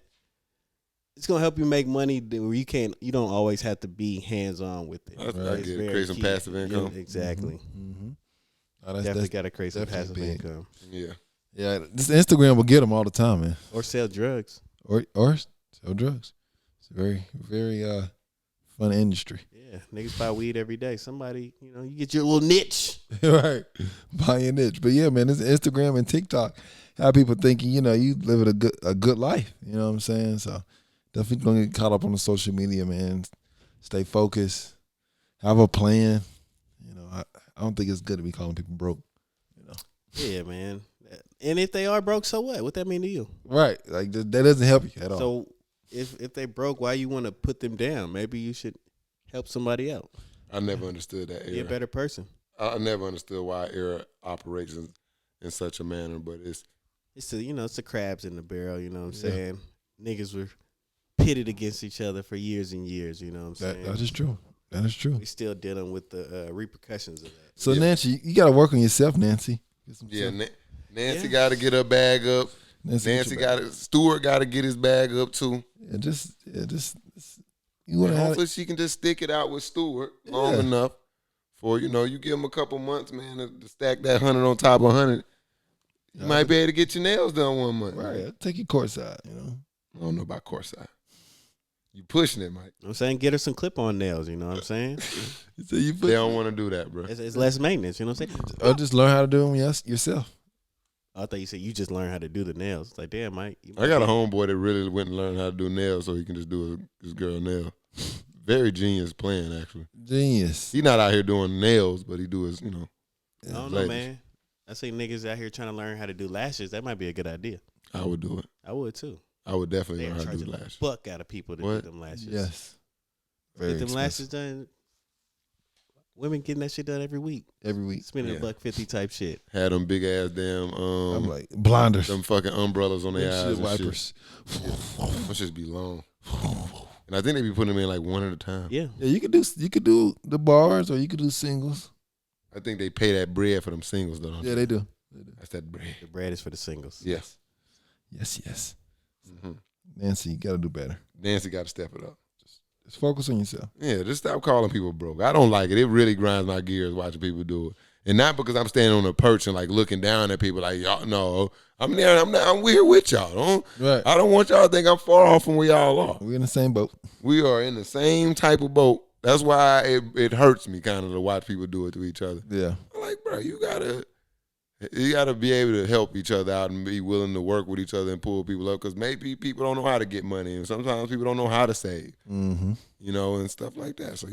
it's gonna help you make money where you don't always have to be hands on with it. I It's get very create some key. passive income. Yeah, exactly. Mm-hmm. Definitely got to create some definitely passive big. income Yeah. Yeah, this Instagram will get them all the time, man. or sell drugs. Or sell drugs. It's a very, very fun industry. Yeah, niggas buy weed every day. Somebody, you get your little niche. Right. Buying niche. But yeah, man, this Instagram and TikTok have people thinking, you living a good life. You know what I'm saying? So definitely gonna get caught up on the social media, man. Stay focused. Have a plan. I don't think it's good to be calling people broke. Yeah, man. And if they are broke, so what? What that mean to you? Right. Like that doesn't help you at all. So if they broke, why you want to put them down? Maybe you should help somebody out. I never understood that era. Be a better person. I never understood why era operates in such a manner, but it's the crabs in the barrel. You know what I'm saying? Niggas were pitted against each other for years and years. You know what I'm saying? That is true. That is true. We still dealing with the repercussions of that. So Nancy, you got to work on yourself, Nancy. Nancy got to get her bag up. Stuart got to get his bag up too. Yeah, just hopefully she can just stick it out with Stuart long enough for you give him a couple months, man, to stack that 100 on top of 100. You might be able to get your nails done one month. Right, take your courtside. I don't know about courtside. You pushing it, Mike. I'm saying get her some clip-on nails. You know what I'm saying? So they don't want to do that, bro. It's less maintenance. You know what I'm saying? Or just learn how to do them yourself. I thought you said you just learned how to do the nails. It's like, damn, Mike. I got a homeboy that really went and learned how to do nails so he can just do his girl nail. Very genius plan, actually. Genius. He not out here doing nails, but he do his, I don't know, man. I see niggas out here trying to learn how to do lashes. That might be a good idea. I would do it. I would too. I would definitely They're learn how to do charging lashes. buck out of people to do them lashes. Yes. Get them lashes done. Women getting that shit done every week. Spending $150 type shit. Had them big ass damn I'm like blinders. Them fucking umbrellas on their eyes. And wipers. Shit. Must just be long. And I think they be putting them in like one at a time. Yeah. Yeah, you could do the bars or you could do singles. I think they pay that bread for them singles though. Yeah, they do. That's that bread. The bread is for the singles. Yes. Yes. Mm-hmm. Nancy, you got to do better. Nancy got to step it up. Just focus on yourself. Yeah, just stop calling people broke. I don't like it. It really grinds my gears watching people do it. And not because I'm standing on a perch and like looking down at people like, y'all, no, I'm there. I'm here with y'all. Right. I don't want y'all to think I'm far off from where y'all are. We're in the same boat. We are in the same type of boat. That's why it hurts me kind of to watch people do it to each other. Yeah. I'm like, bro, you gotta be able to help each other out and be willing to work with each other and pull people up because maybe people don't know how to get money and sometimes people don't know how to save, and stuff like that. So,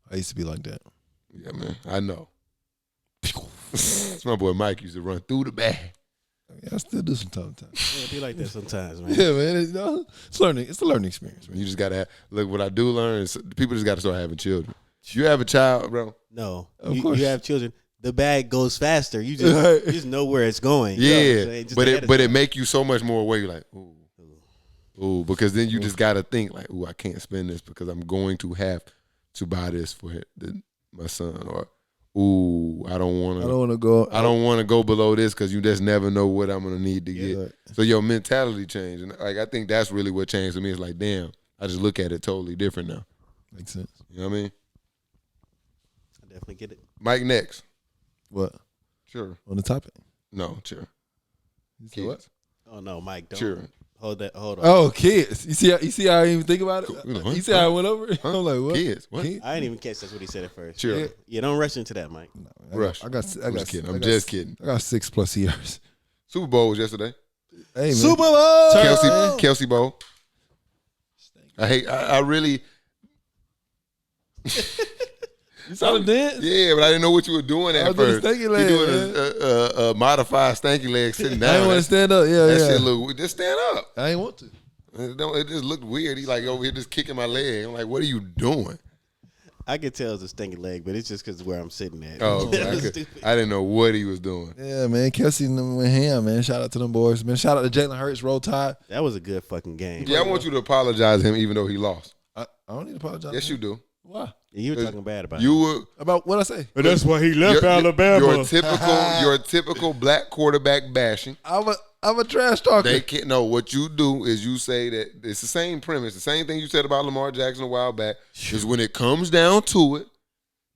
I used to be like that. Yeah, man, I know. My boy Mike used to run through the bag. I still do some time. Yeah, it be like that sometimes, man. Yeah, man. It's learning. It's a learning experience, man. You just gotta look. What I do learn is people just gotta start having children. You have a child, bro. No, of course you have children. The bag goes faster. You just know where it's going. Yeah, but it make you so much more aware. You're like, ooh, because then you just gotta think like, ooh, I can't spend this because I'm going to have to buy this for my son, or ooh, I don't want to go. I don't want to go below this because you just never know what I'm gonna need to get. Right. So your mentality changed, and like I think that's really what changed for me. It's like, damn, I just look at it totally different now. Makes sense. You know what I mean? I definitely get it. Mike next. What Sure. on the topic? No, sure. You said Kids. what? Oh no, Mike, don't Sure. hold on. Oh, kids. You see how I didn't even think about it? You know, huh? You see how I went over it? Huh? I'm like, what? Kids. What? Kids? I didn't even catch that's what he said at first. Sure. Yeah, don't rush into that, Mike. Rush. I got. I'm just kidding. I'm just kidding. I got 6+ years. Super Bowl was yesterday. Hey, man. Super Bowl. Kelsey Bowl. I really. You saw the dance? Yeah, but I didn't know what you were doing I at was doing first. the stanky leg, You're doing a modified stanky leg sitting down. I didn't want to stand up. Yeah, That yeah. shit look. Just stand up. I ain't want to. It just looked weird. He like over here just kicking my leg. I'm like, what are you doing? I could tell it's a stinky leg, but it's just because where I'm sitting at. Oh, That was okay. stupid. I didn't know what he was doing. Yeah, man. Kelsey and them went ham, man. Shout out to them boys. Man, shout out to Jalen Hurts, Roll Tide. That was a good fucking game. Yeah, I want you to apologize to him even though he lost. I don't need to apologize. Yes, you do. Why? You were talking bad about You him. were. About what I say? But that's why he left Your typical black quarterback bashing. I'm a trash talker. They can't know what you do is you say that it's the same premise, the same thing you said about Lamar Jackson a while back. Is when it comes down to it,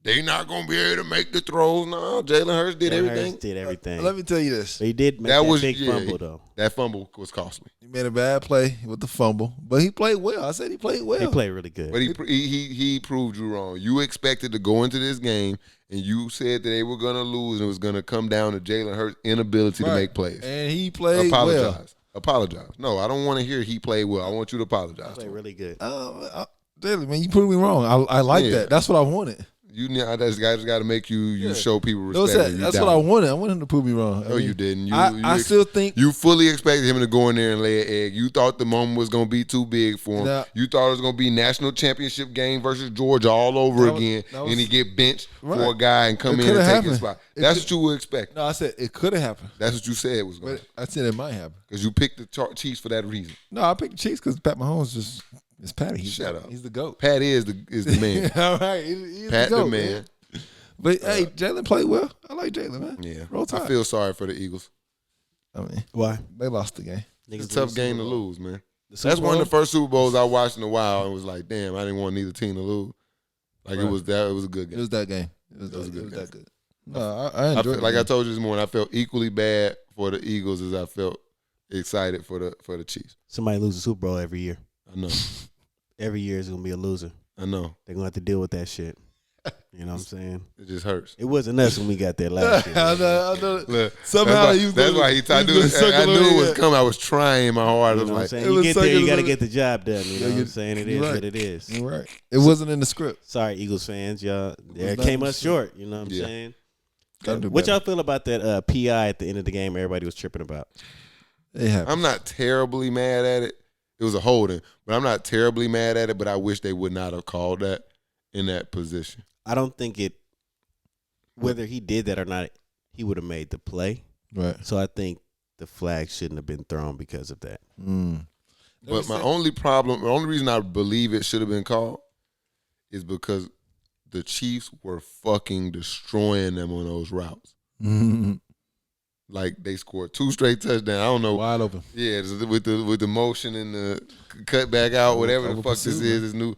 they not gonna be able to make the throws. No, Jalen Hurts did everything. Did everything. Let me tell you this. But he did make that big fumble though. That fumble was costly. He made a bad play with the fumble, but he played well. I said he played well. He played really good. But he proved you wrong. You expected to go into this game and you said that they were gonna lose and it was gonna come down to Jalen Hurts' inability to make plays. And he played Apologize. well. Apologize. No, I don't want to hear he played well. I want you to apologize. He played really good. Jalen, man, you proved me wrong. I like that. That's what I wanted. You just got to make you show people No, respect. that's what I wanted. I wanted him to prove me wrong. No, you didn't. I still think you fully expected him to go in there and lay an egg. You thought the moment was going to be too big for him. Now, you thought it was going to be national championship game versus Georgia all over again, that was- and he get benched Right. for a guy and come It in and coulda take happened. his spot. It That's could- what you would expect. no, I said it could have happened, That's what you said it was going to. but I said it might happen. Because you picked the Chiefs for that reason. No, I picked the Chiefs because Pat Mahomes is Patty. Shut up. He's the GOAT. Pat is the man. All right, he's Pat the GOAT, the man. But hey, Jalen played well. I like Jalen, man. Yeah. Roll Tide. I feel sorry for the Eagles. I mean, Why? they lost the game. It's a tough game to lose, man. Super That's one of Bowl? the first Super Bowls I watched in a while and was like, damn, I didn't want neither team to lose. Like Right. it was a good It game. was that game. It was a good game. that good. No, I I enjoyed feel, it. like I told you this morning, I felt equally bad for the Eagles as I felt excited for the Chiefs. Somebody loses the Super Bowl every year. I know. Every year is gonna be a loser. I know. They're gonna have to deal with that shit. You know what I'm saying? It just hurts. It wasn't us when we got there last year. I know. Look, Somehow that's why he tried to do it. I knew it was coming. I was trying my hardest. You know what I'm Like, saying? It You was get there, you circular- got to get the job done. You know what I'm saying? It is Right. what it is. You're right. It wasn't in the script. Sorry, Eagles fans, y'all. There not came in us the short. You know what I'm Yeah. saying? Gotta do What better. y'all feel about that PI at the end of the game? Everybody was tripping about. It happened. I'm not terribly mad at it. It was a holding, but I'm not terribly mad at it. But I wish they would not have called that in that position. I don't think it. Whether he did that or not, he would have made the play. Right. So I think the flag shouldn't have been thrown because of that. But my only problem, the only reason I believe it should have been called is because the Chiefs were fucking destroying them on those routes. Like they scored 2 straight touchdowns. I don't know. Wide open. Yeah, with the motion and the cut back out, whatever the Over fuck this pursuit, is new.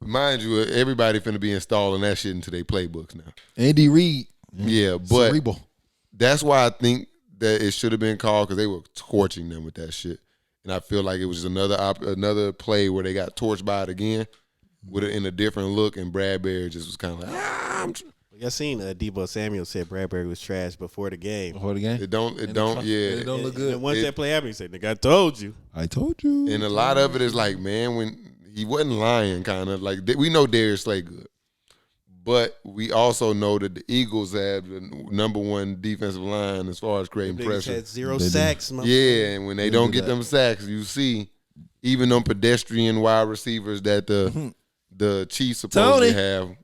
Mind you, everybody finna be installing that shit into their playbooks now. Andy Reid. Yeah, but Cerebral. that's why I think that it should have been called because they were torching them with that shit. And I feel like it was just another play where they got torched by it again with it in a different look, and Bradbury just was kind of like, Y'all seen Debo Samuel said Bradbury was trash before the game. Before the game. It don't, It don't look good. And once It- that play happened, he said, "Nigga, I told you." I told you. And a lot of it is like, man, when he wasn't lying, kind of like we know Darius Slay good, but we also know that the Eagles have the number 1 defensive line as far as creating Niggas pressure. had 0 They do. sacks. Yeah, and when they don't do get that. them sacks, you see even them pedestrian wide receivers that the Chiefs supposedly Tony. have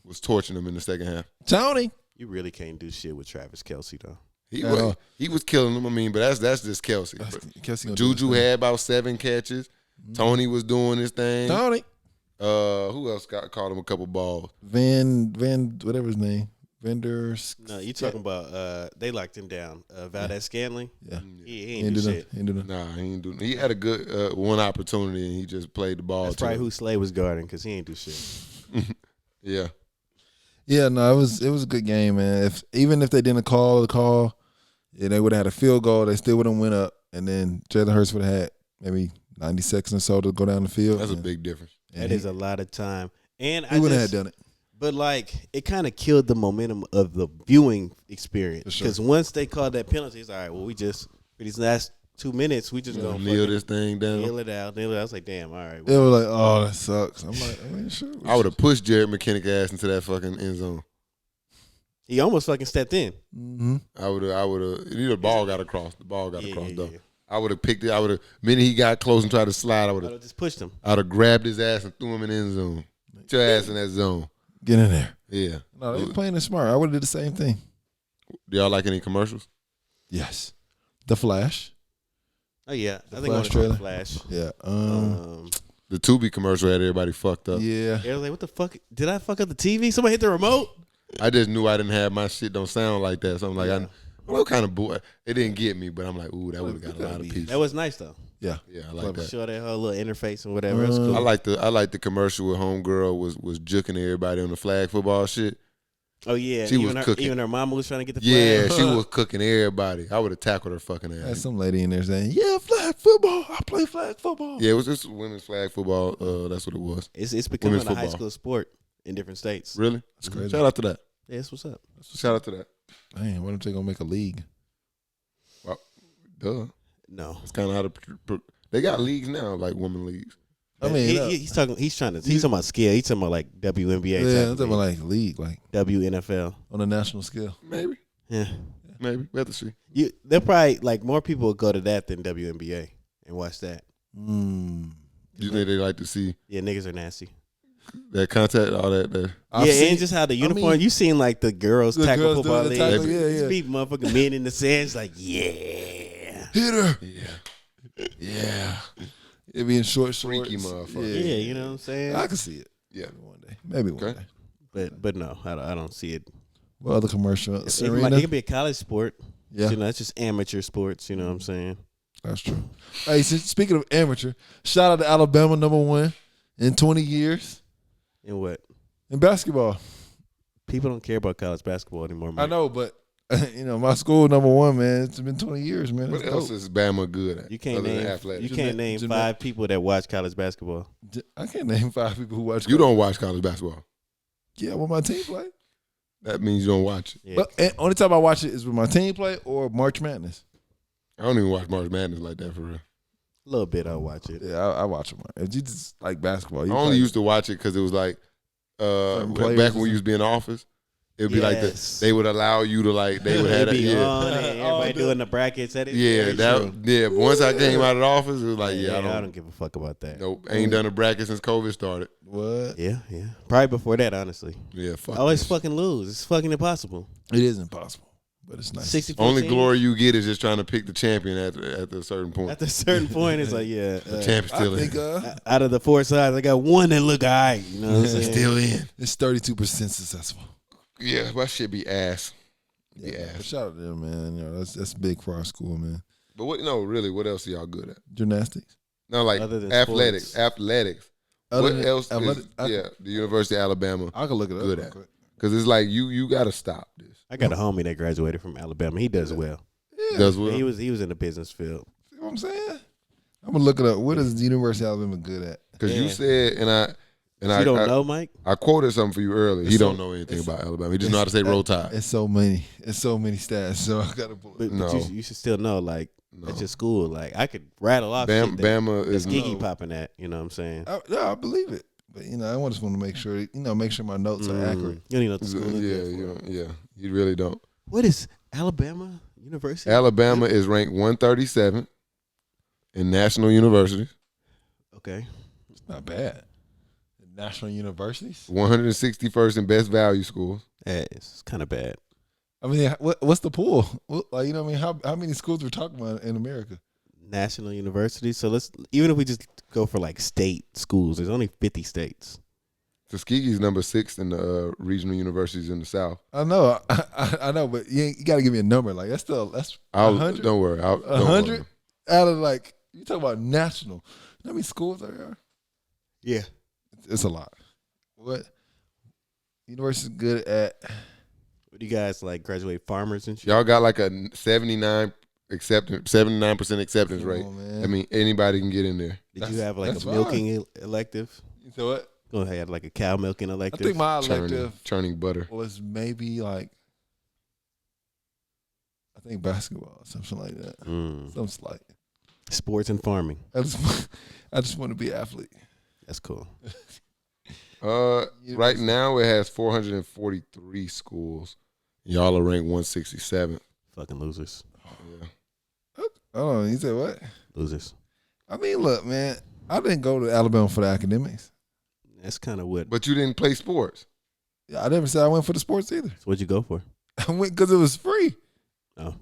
was torching them in the second half. Tony. You really can't do shit with Travis Kelce though. He was killing them. I mean, but that's just Kelsey. Kelsey gonna do Juju his thing. had about 7 catches. Tony was doing his thing. Tony. Who else caught him a couple balls? Van, whatever his name. Vendors. No, you talking about they locked him down. Valdez Scanlon. Yeah. He ain't do shit. He ain't do nothing. Nah, he ain't do. He had a good one opportunity, and he just played the ball. That's probably who Slay was guarding because he ain't do shit. Yeah. Yeah, no, it was a good game, man. Even if they didn't call the call, yeah, they would have had a field goal. They still would have went up, and then Jalen Hurts would have had maybe 90 seconds or so to go down the field. That's a big difference. That is a lot of time, and he wouldn't have done it. But like, it kind of killed the momentum of the viewing experience because once they called that penalty, it's all right. Well, we just for these last 2 minutes, we just gonna kneel this thing down. Kneel it out. I was like, damn, all right. It was like, oh, that sucks. I'm like, I mean, sure. I would have pushed Jared McKinnick ass into that fucking end zone. He almost fucking stepped in. Mm-hmm. I would have. The ball got across. The ball got across though. Yeah. I would have picked it. I would have. Minute he got close and tried to slide, I would have just pushed him. I'd have grabbed his ass and threw him in the end zone. Put your ass in that zone. Get in there. Yeah. No, they playing it smart. I would have did the same thing. Do y'all like any commercials? Yes. The Flash. Oh yeah, The I think I Flash want to trailer. Flash. Yeah. The Tubi commercial had everybody fucked up. Yeah. They was like, what the fuck? Did I fuck up the TV? Somebody hit the remote? I just knew I didn't have my shit don't sound like that. So I'm like, what kind of boy? It didn't get me, but I'm like, ooh, that would have got a lot of pieces. That was nice though. Yeah. Yeah, I like that. Show that whole little interface and whatever. That's cool. I like the commercial where homegirl was juking everybody on the flag football shit. Oh yeah, she was cooking. Even her mama was trying to get the flag. Yeah, she was cooking everybody. I would have tackled her fucking ass. Had some lady in there saying, "Yeah, flag football. I play flag football." Yeah, it was just women's flag football. That's what it was. It's becoming Women's a high football. school sport in different states. Really? That's crazy. Shout out to that. Yeah, that's what's up. Shout out to that. Man, what if they gonna make a league? Well, duh. No, It's kind of how they got leagues now, like women leagues. I mean, he's talking about scale. He's talking about like WNBA. yeah, type I'm of talking about league. like league, like WNFL. on a national scale. Maybe. Yeah, Maybe. We have to see. they'll probably like more people will go to that than WNBA and watch that. Mm. You think they like to see Yeah, niggas are nasty. that contact, all that? I've yeah, seen- and just how the uniform. mean, you seen like the girls the tackle girls football doing league. the tackle, yeah, yeah. Speak motherfucking men in the sands like yeah. Hit her. Yeah. Yeah. It be in short shorts. Freaky motherfucker. Yeah, you know what I'm saying. I can see it. Yeah. Maybe one day. Okay. But no, I don't see it. Well, other commercial. It Serena. can be a college sport. Yeah, You know, it's just amateur sports. You know what I'm saying? that's true. Hey, speaking of amateur, shout out to Alabama, #1 in 20 years And what? in basketball. People don't care about college basketball anymore. I Mike. know, but my school #1, man. It's been 20 years, man. What It's else dope. is Bama good at? You can't other than name. athletics? You Just can't name- name just 5 people that watch college basketball. I can't name 5 people who watch. You don't watch college basketball. Yeah, when my team play. That means you don't watch it. Yeah. But only time I watch it is when my team play or March Madness. I don't even watch March Madness like that for real. A little bit, I'll watch it. Yeah, I watch them. If you just like basketball, I you only play- used to watch it because it was like players back or when we used to be in the office. It would be like Yes. they would allow you to like they would have It'd that, be yeah. on and everybody doing the brackets. That is Yeah, very true. But once I came out of the office, it was like, Yeah, I I don't don't give a fuck about that. nope, ain't done a bracket since COVID started. What? Yeah. Probably before that, honestly. Yeah, fuck. I always this. fucking lose. It's fucking impossible. It is impossible, but it's nice. 64 Only teams. glory you get is just trying to pick the champion at a certain point. At a certain point, it's like, yeah. The champion's I still in. think out of the 4 sides, I got one that look all right. You know what I'm saying? Still in. it's 32% successful. Yeah, my shit be ass. Yeah, but shout out to them, man. You know, that's big for our school, man. But what? No, really, what else are y'all good at? Gymnastics. No, like Other than athletics. sports. Athletics. Other What than else? athletic- Is, the University of Alabama. I can look it up. Good real at. quick. Because it's like you got to stop this. I got a homie that graduated from Alabama. He does well. Yeah, Does well. He was in the business field. see what I'm saying? I'm gonna look it up. What is the University of Alabama good at? Because you Yeah. said, and You don't know, Mike? I quoted something for you earlier. He It's don't so- know anything it's- about Alabama. He just know how to say roll tide. It's so many. It's so many stats. So I gotta pull it. But No. you should still know, like, No. at your school, like, I could rattle off shit that, Bama that's is geeky popping at. You know what I'm saying? Yeah, I believe it. But I just want to make sure, make sure my notes are accurate. You don't even know what the school Yeah, is. yeah. You really don't. What is Alabama University? Alabama is ranked 137 in national universities, Okay. It's not bad. National universities. 161st in best value schools. It's kind of bad. I mean, what's the pool? Like, what I mean? How many schools we're talking about in America? National University. So even if we just go for like state schools, there's only 50 states. Tuskegee's number 6 in the regional universities in the South. I know, I know, but you got to give me a number. Like that's 100. Don't worry. 100 out of like you talk about national. You know how many schools there are? Yeah. It's a lot. What university is good at? What do you guys like? Graduate farmers and shit. Y'all got like a 79% acceptance rate. Man. I mean, anybody can get in there. Did you have like a that's milking elective? You know what? Go ahead, like a cow milking I elective. think my elective Churning butter. was maybe like basketball or something like that. Something slight. Sports and farming. I just want to be an athlete. That's cool. Right now it has 443 schools. Y'all are ranked 167th. Fucking losers. Yeah. Oh, you said what? Losers. I mean, look, man, I didn't go to Alabama for the academics. That's kind of what. But you didn't play sports. Yeah, I never said I went for the sports either. So what'd you go for? I went because it was free. Oh.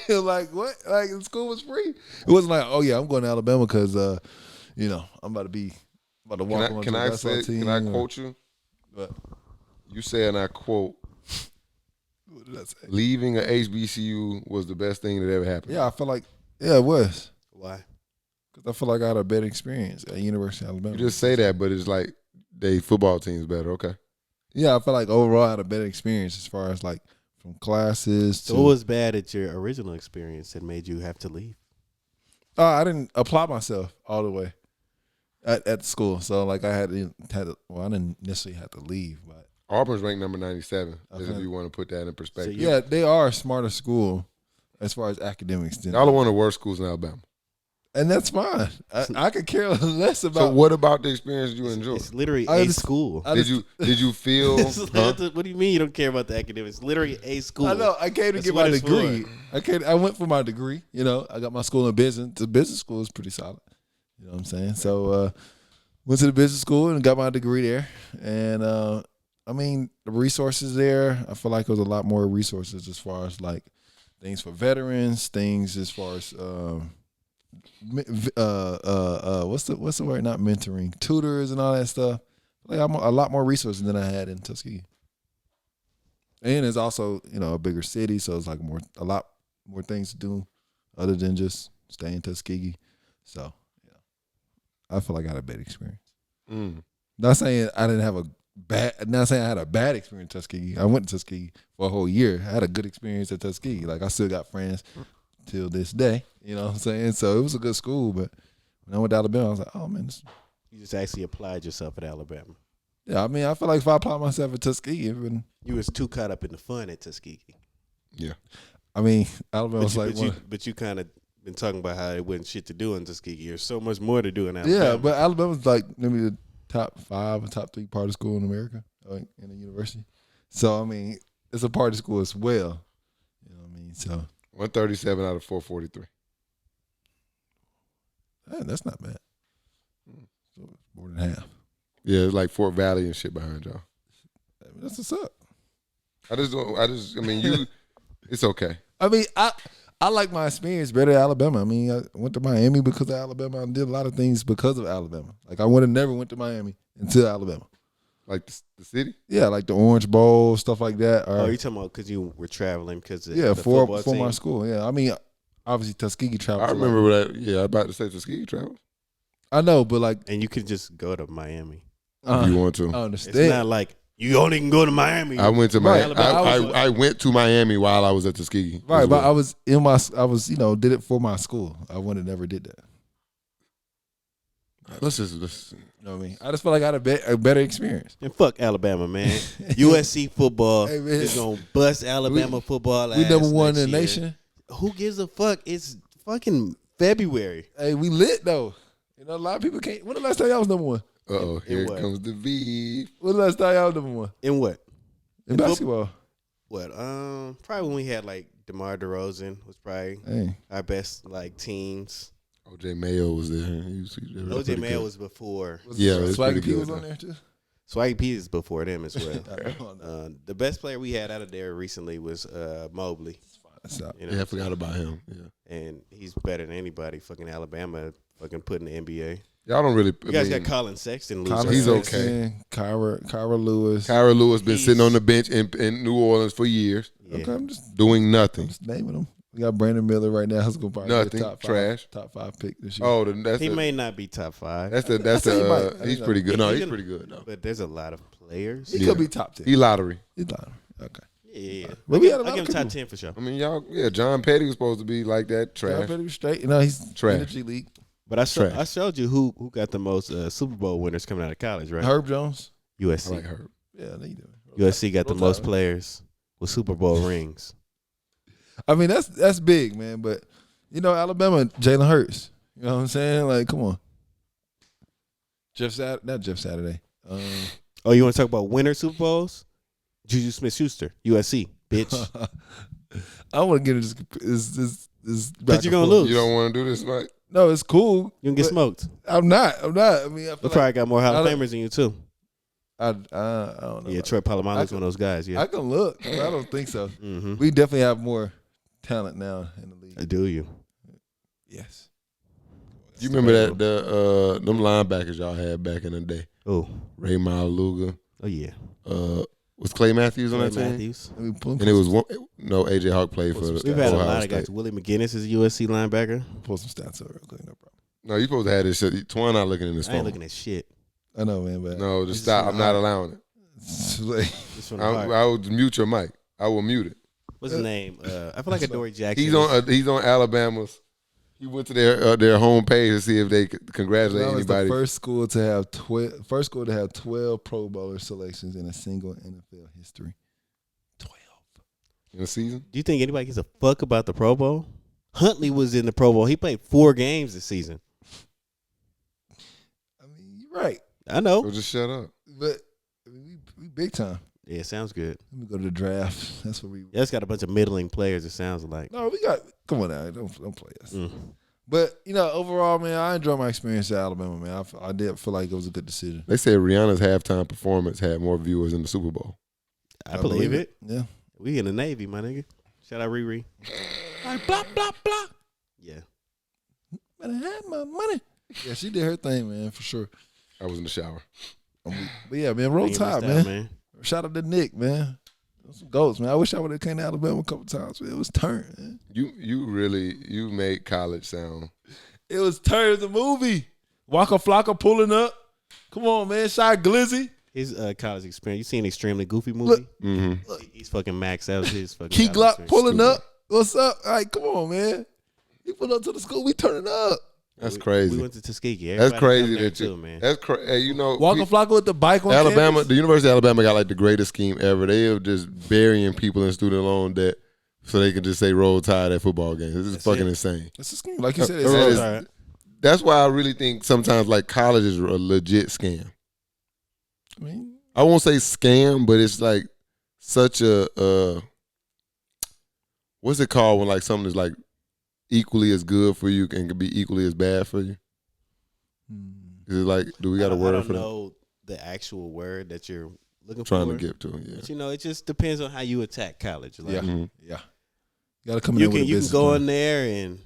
Like what? Like the school was free. It wasn't like, oh yeah, I'm going to Alabama because I'm about to walk on to the basketball team. Can I quote you? What? You said, and I quote, What did I say? leaving a HBCU was the best thing that ever happened. Yeah, I feel like it was. Why? Because I feel like I had a better experience at University of Alabama. You just say that, but it's like they football team's better. Okay. Yeah, I feel like overall I had a better experience as far as like from classes to. So what was bad at your original experience that made you have to leave? I didn't apply myself all the way at school. So like I I didn't necessarily have to leave, but Auburn's ranked number 97, Okay. if you want to put that in perspective. yeah, they are a smarter school as far as academics. Y'all are one of the worst schools in Alabama. And that's fine. I could care less about. So what about the experience you enjoyed? It's literally I a just- school. Did you feel? What do you mean you don't care about the academics? It's literally a school. I know. I came to That's get what my it's degree. for. I went for my degree. I got my school in business. The business school is pretty solid. You know what I'm saying? So went to the business school and got my degree there. And I mean, the resources there. I feel like there was a lot more resources as far as like things for veterans, things as far as what's the word? Not mentoring, tutors and all that stuff. Like I'm a lot more resources than I had in Tuskegee. And it's also a bigger city, so it's like a lot more things to do other than just stay in Tuskegee. So yeah, I feel like I had a bad experience. Not saying I didn't have not saying I had a bad experience in Tuskegee. I went to Tuskegee for a whole year. I had a good experience at Tuskegee. Like I still got friends till this day. You know what I'm saying? So it was a good school, but when I went to Alabama, I was like, oh man, You just actually applied yourself at Alabama. yeah. I mean, I feel like if I applied myself at Tuskegee, You was too caught up in the fun at Tuskegee. Yeah. I mean, Alabama was like, but you kind of been talking about how it wasn't shit to do in Tuskegee. There's so much more to do in Alabama. yeah, but Alabama's like maybe the top 5 or top 3 party school in America, like in a university. So I mean, it's a party school as well. You know what I mean? So 137 out of 443. that's not bad. So it's more than half. Yeah, it's like Fort Valley and shit behind y'all. I mean, that's what's up. I mean, it's okay. I mean, I like my experience better at Alabama. I mean, I went to Miami because of Alabama. I did a lot of things because of Alabama. Like I would have never went to Miami until Alabama. Like the city? Yeah, like the Orange Bowl, stuff like that. Oh, you talking about because you were traveling because yeah, the for football team? my school. Yeah, I mean, obviously Tuskegee traveled. I remember that. Yeah, I was about to say Tuskegee travel. I know, but like, And you could just go to Miami. If you want to. I understand. It's not like you only can go to Miami. I went to Miami. Alabama. I went to Miami while I was at Tuskegee. Right, as but well. I was did it for my school. I would have never did that. Let's. You know what I mean? I just felt like I had a better experience. And fuck Alabama, man. USC football Hey, man. is gonna bust Alabama football. We number one in the next year. nation. Who gives a fuck? It's fucking February. Hey, we lit though. A lot of people can't. When the last time y'all was number one? Uh-oh, here what? comes the V. When the last time y'all was number one? In what? In basketball. What? Probably when we had like DeMar DeRozan was probably Hey. our best like teams. OJ Mayo was there. He was OJ Mayo was before. Yeah, it was Swaggy pretty P good, was though. on there too. Swaggy P is before them as well. I know. The best player we had out of there recently was Mobley. That's out. You know Yeah, I what I'm forgot about him. Yeah. saying? And he's better than anybody. Fucking Alabama fucking put in the NBA. Y'all don't really. You guys got Colin Sexton losing. Colin He's Sexton, Kyra Lewis. Kyra Lewis been sitting on the bench in New Orleans for years, Okay, I'm just doing nothing. naming them. We got Brandon Miller right now. Who's gonna probably Nothing. be a top five pick this year. Oh, He may not be top 5. He's pretty good. No, he's pretty good though. But there's a lot of players. He could be top 10. He lottery. He's lottery. Okay. Yeah. But we had a I'll lot give of him top people. 10 for sure. I mean, John Petty was supposed to be like that. John Trash. Petty was straight. You know, he's Trash. in the G League. But I showed you who got the most Super Bowl winners coming out of college, right? Herb Jones. I USC. like Herb. Yeah, they do. USC got the most players with Super Bowl rings. I mean, that's big, man. But you know, Alabama, Jalen Hurts. You know what I'm saying? Like, come on. Not Jeff Saturday. Oh, you want to talk about winner Super Bowls? Juju Smith-Schuster, USC, bitch. I want to get this. But you're gonna lose. You don't want to do this, Mike? No, it's cool. You can get but smoked. I'm not. I mean, I feel We like probably got more Hall of I don't- Famers than you too. I don't know. Yeah, Troy Polamalu's one of those guys. Yeah, I can look. But I don't think so. mm-hmm. We definitely have more talent now in the league. Do you? Yes. You remember that them linebackers y'all had back in the day? Oh, Ray Luga. oh yeah. Was Clay Matthews on Clay that team? Matthews. Let me pull And it was AJ Hawk played for We've We've had a Ohio lot of State. guys. Willie McGinnis is a USC linebacker. pull some stats up real quick. No problem. No, you supposed to have this shit. Twan not looking in his I ain't phone. looking at shit. I know, man, but No, just This stop. is I'm not allowing it. it's like, This from the I heart. will mute your mic. I will mute it. What's his name? I feel like Adoree Jackson. He's on Alabama's. He went to their homepage to see if they could congratulate that was anybody. the first school to have 12 Pro Bowler selections in a single NFL history. 12. In a season. Do you think anybody gives a fuck about the Pro Bowl? Huntley was in the Pro Bowl. He played 4 games this season. I mean, you're right, I know. So just shut up. but I mean, we big time. Yeah, sounds good. Let me go to the draft. That's what we. Yeah, it's got a bunch of middling players. It sounds like. No, we got. Come on now, don't play us. Mm. But you know, overall, man, I enjoyed my experience at Alabama, man. I did feel like it was a good decision. They said Rihanna's halftime performance had more viewers in the Super Bowl. I believe it. Yeah. We in the Navy, my nigga. Shout out Riri. Like, blah, blah, blah. Yeah. But I had my money. Yeah, she did her thing, man, for sure. I was in the shower. But yeah, man, roll Ain't tide, missed out, man. Shout out to Nick, man. Those some goats, man. I wish I would have came to Alabama a couple times, man. It was turn, man. You made college sound. It was turn as a movie. Waka Flocka pulling up. Come on, man. Shy Glizzy. His college experience. You seen an extremely goofy movie? Mm-hmm. He's fucking Max. That was his fucking Key college Glock experience. pulling up. What's up? All right, come on, man. He pulled up to the school. We turning up. That's crazy. We went to Tuskegee. That's Everybody crazy come there that you. too, man. That's crazy. Hey, you know, Waka Flocka with the bike on Alabama, campus. the University of Alabama got like the greatest scheme ever. They are just burying people in student loan debt so they can just say roll tide at football games. This is fucking insane. That's a scheme. Like you said, That it's is- All right. That's why I really think sometimes like college is a legit scam. I mean, I won't say scam, but it's like such a what's it called when like something is like equally as good for you and can be equally as bad for you? Is it like, do we got a I word don't for that? know the actual word that you're looking Trying for. to get to it, yeah. But you know, it just depends on how you attack college. Like, yeah, Mhm. yeah. You got to come in you with can a you can business go plan. in there and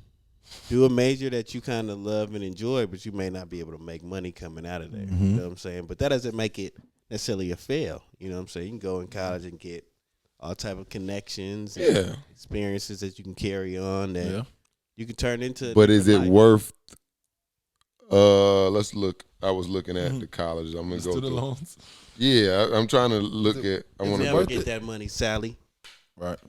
do a major that you kind of love and enjoy, but you may not be able to make money coming out of there. Mhm. You know what I'm saying? But that doesn't make it necessarily a fail. You know what I'm saying? You can go in college and get all type of connections and Yeah. experiences that you can carry on that Yeah. you can turn into. But is it life. worth let's look. I was looking at the colleges. I'm gonna go Student through. loans. Yeah, I'm trying to look at I You wanna never go get that money, Sally. Right.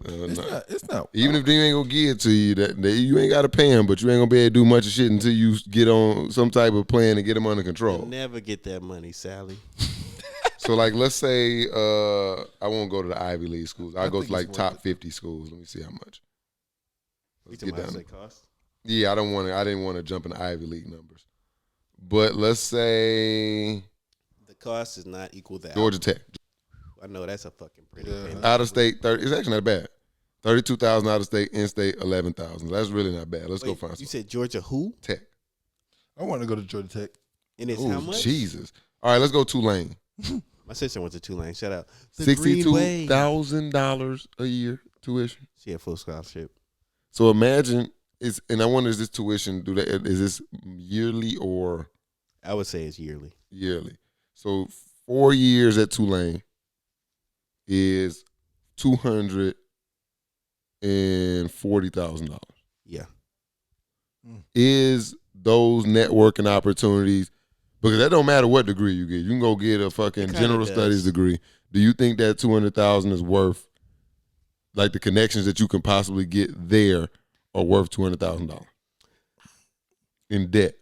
no. It's not. Even if they ain't gonna give it to you, that you ain't gotta pay them, but you ain't gonna be able to do much of shit until you get on some type of plan and get them under You control. never get that money, Sally. So like, let's say I won't go to the Ivy League schools. I go to think like it's top worth 50 schools. Let me see how much. You Let's talking get about down. how much they cost? Yeah, I didn't want to jump in the Ivy League numbers, but let's say The cost is not equal to Georgia Tech, I know that's a fucking pretty. Yeah. penny. out of state 30. It's actually not bad. 32,000 out of state, in state 11,000. That's really not bad. Let's go Wait, find you some said Georgia who? Tech. I want to go to Georgia Tech. And it's Ooh, how much? Jesus. All right, let's go Tulane. My sister went to Tulane. Shout out. The Greenway. $62,000 a year tuition. She had full scholarship. So imagine and I wonder, is this tuition, is this yearly or I would say it's yearly. Yearly. So 4 years at Tulane is $240,000. Yeah. Is those networking opportunities, because that don't matter what degree you get. You can go get a fucking general studies degree. Do you think that $200,000 is worth, like, the connections that you can possibly get there are worth $200,000 in debt?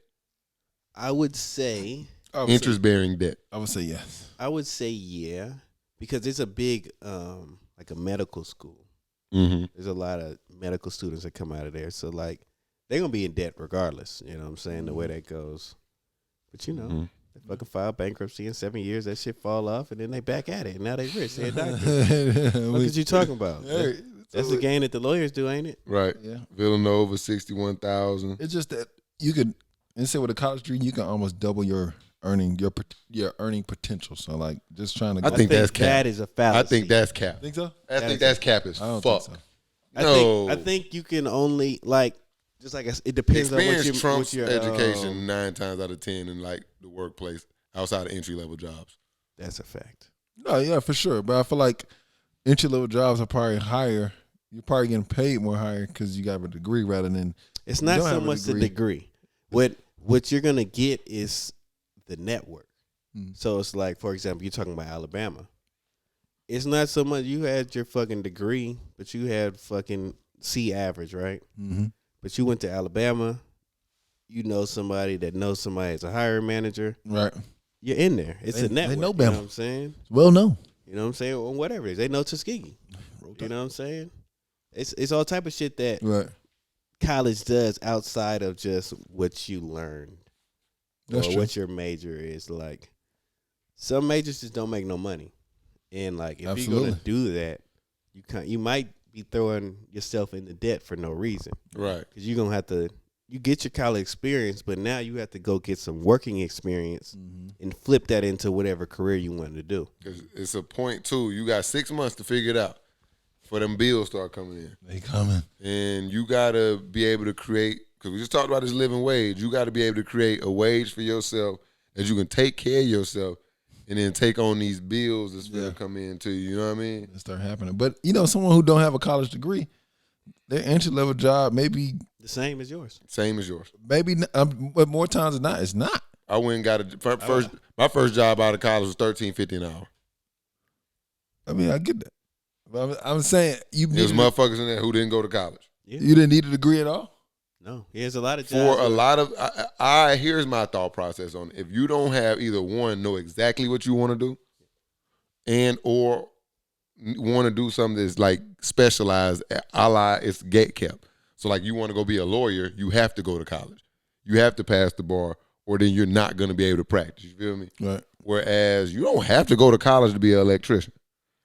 I would say Interest-bearing debt. I would say yes. I would say yeah, because it's a big like a medical school. Mm-hmm. There's a lot of medical students that come out of there, so like they're gonna be in debt regardless. You know what I'm saying? The way that goes, but you know, they fucking file bankruptcy in 7 years. That shit fall off, and then they back at it. And now they rich. They a doctor. What is you talking about? That's the game that the lawyers do, ain't it? Right. Yeah. Villanova, 61,000. It's just that you could, instead with a college degree, you can almost double your earning potential. So like just trying to. I think that's cap. That is a fallacy. I think that's cap. Think so? I think that's cap as I don't fuck. think so. No. I think you can only like just like it depends Experience on what trumps your education 9 times out of 10 in like the workplace outside of entry level jobs. That's a fact. No, yeah, for sure. But I feel like entry level jobs are probably higher. You're probably getting paid more higher because you got a degree rather than. It's not so much the degree. What you're gonna get is the network. So it's like, for example, you're talking about Alabama. It's not so much you had your fucking degree, but you had fucking C average, right? Mm-hmm. But you went to Alabama. You know somebody that knows somebody as a hiring manager. Right. You're in there. It's a network. They know You Bama. know what I'm saying? Well known. You know what I'm saying? Or whatever it is. They know Tuskegee. You know what I'm saying? It's all type of shit that Right. college does outside of just what you learned. That's or true. what your major is. Like, some majors just don't make no money. And like, if you're gonna do that, you might be throwing yourself into debt for no reason. Right. Because you're gonna have to, you get your college experience, but now you have to go get some working experience and flip that into whatever career you want to do. It's a point too. You got 6 months to figure it out for them bills start coming in. They coming. And you gotta be able to create, because we just talked about this living wage. You gotta be able to create a wage for yourself that you can take care of yourself and then take on these bills that's gonna come in to you. You know what I mean? It start happening. But you know, someone who don't have a college degree, their entry level job maybe The same as yours. Same as yours. maybe, but more times than not, it's not. I went and got my first job out of college was $13.50 an hour. I mean, I get that. But I'm saying There's motherfuckers in there who didn't go to college. Yeah. you didn't need a degree at all. No, there's a lot of For jobs. a lot of, here's my thought process on it. If you don't have either one, know exactly what you want to do, and or want to do something that's like specialized, a la it's gate kept. So like you want to go be a lawyer, you have to go to college. You have to pass the bar, or then you're not going to be able to practice. You feel me? Right. Whereas you don't have to go to college to be an electrician.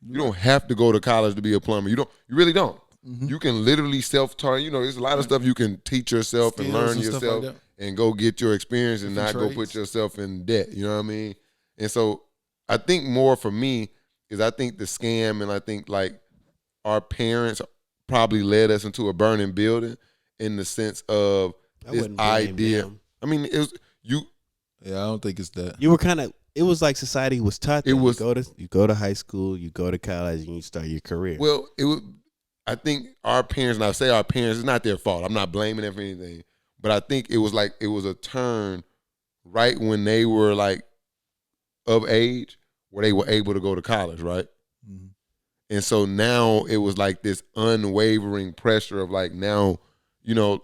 You don't have to go to college to be a plumber. You really don't. You can literally self-taught. You know, there's a lot of stuff you can teach yourself and Skills learn and stuff yourself like that. and go get your experience and not Different go put trades. yourself in debt. You know what I mean? And so I think more for me is I think the scam, and I think like our parents probably led us into a burning building in the sense of I this wouldn't blame idea. them. I mean, it was you. Yeah, I don't think it's that. You were kind of. It was like society was taught. That It was- you go to high school, you go to college, and you start your career. Well, it was. I think our parents, and I say our parents, it's not their fault. I'm not blaming them for anything, but I think it was a turn right when they were like of age where they were able to go to college, right? Mhm. And so now it was like this unwavering pressure of like now, you know,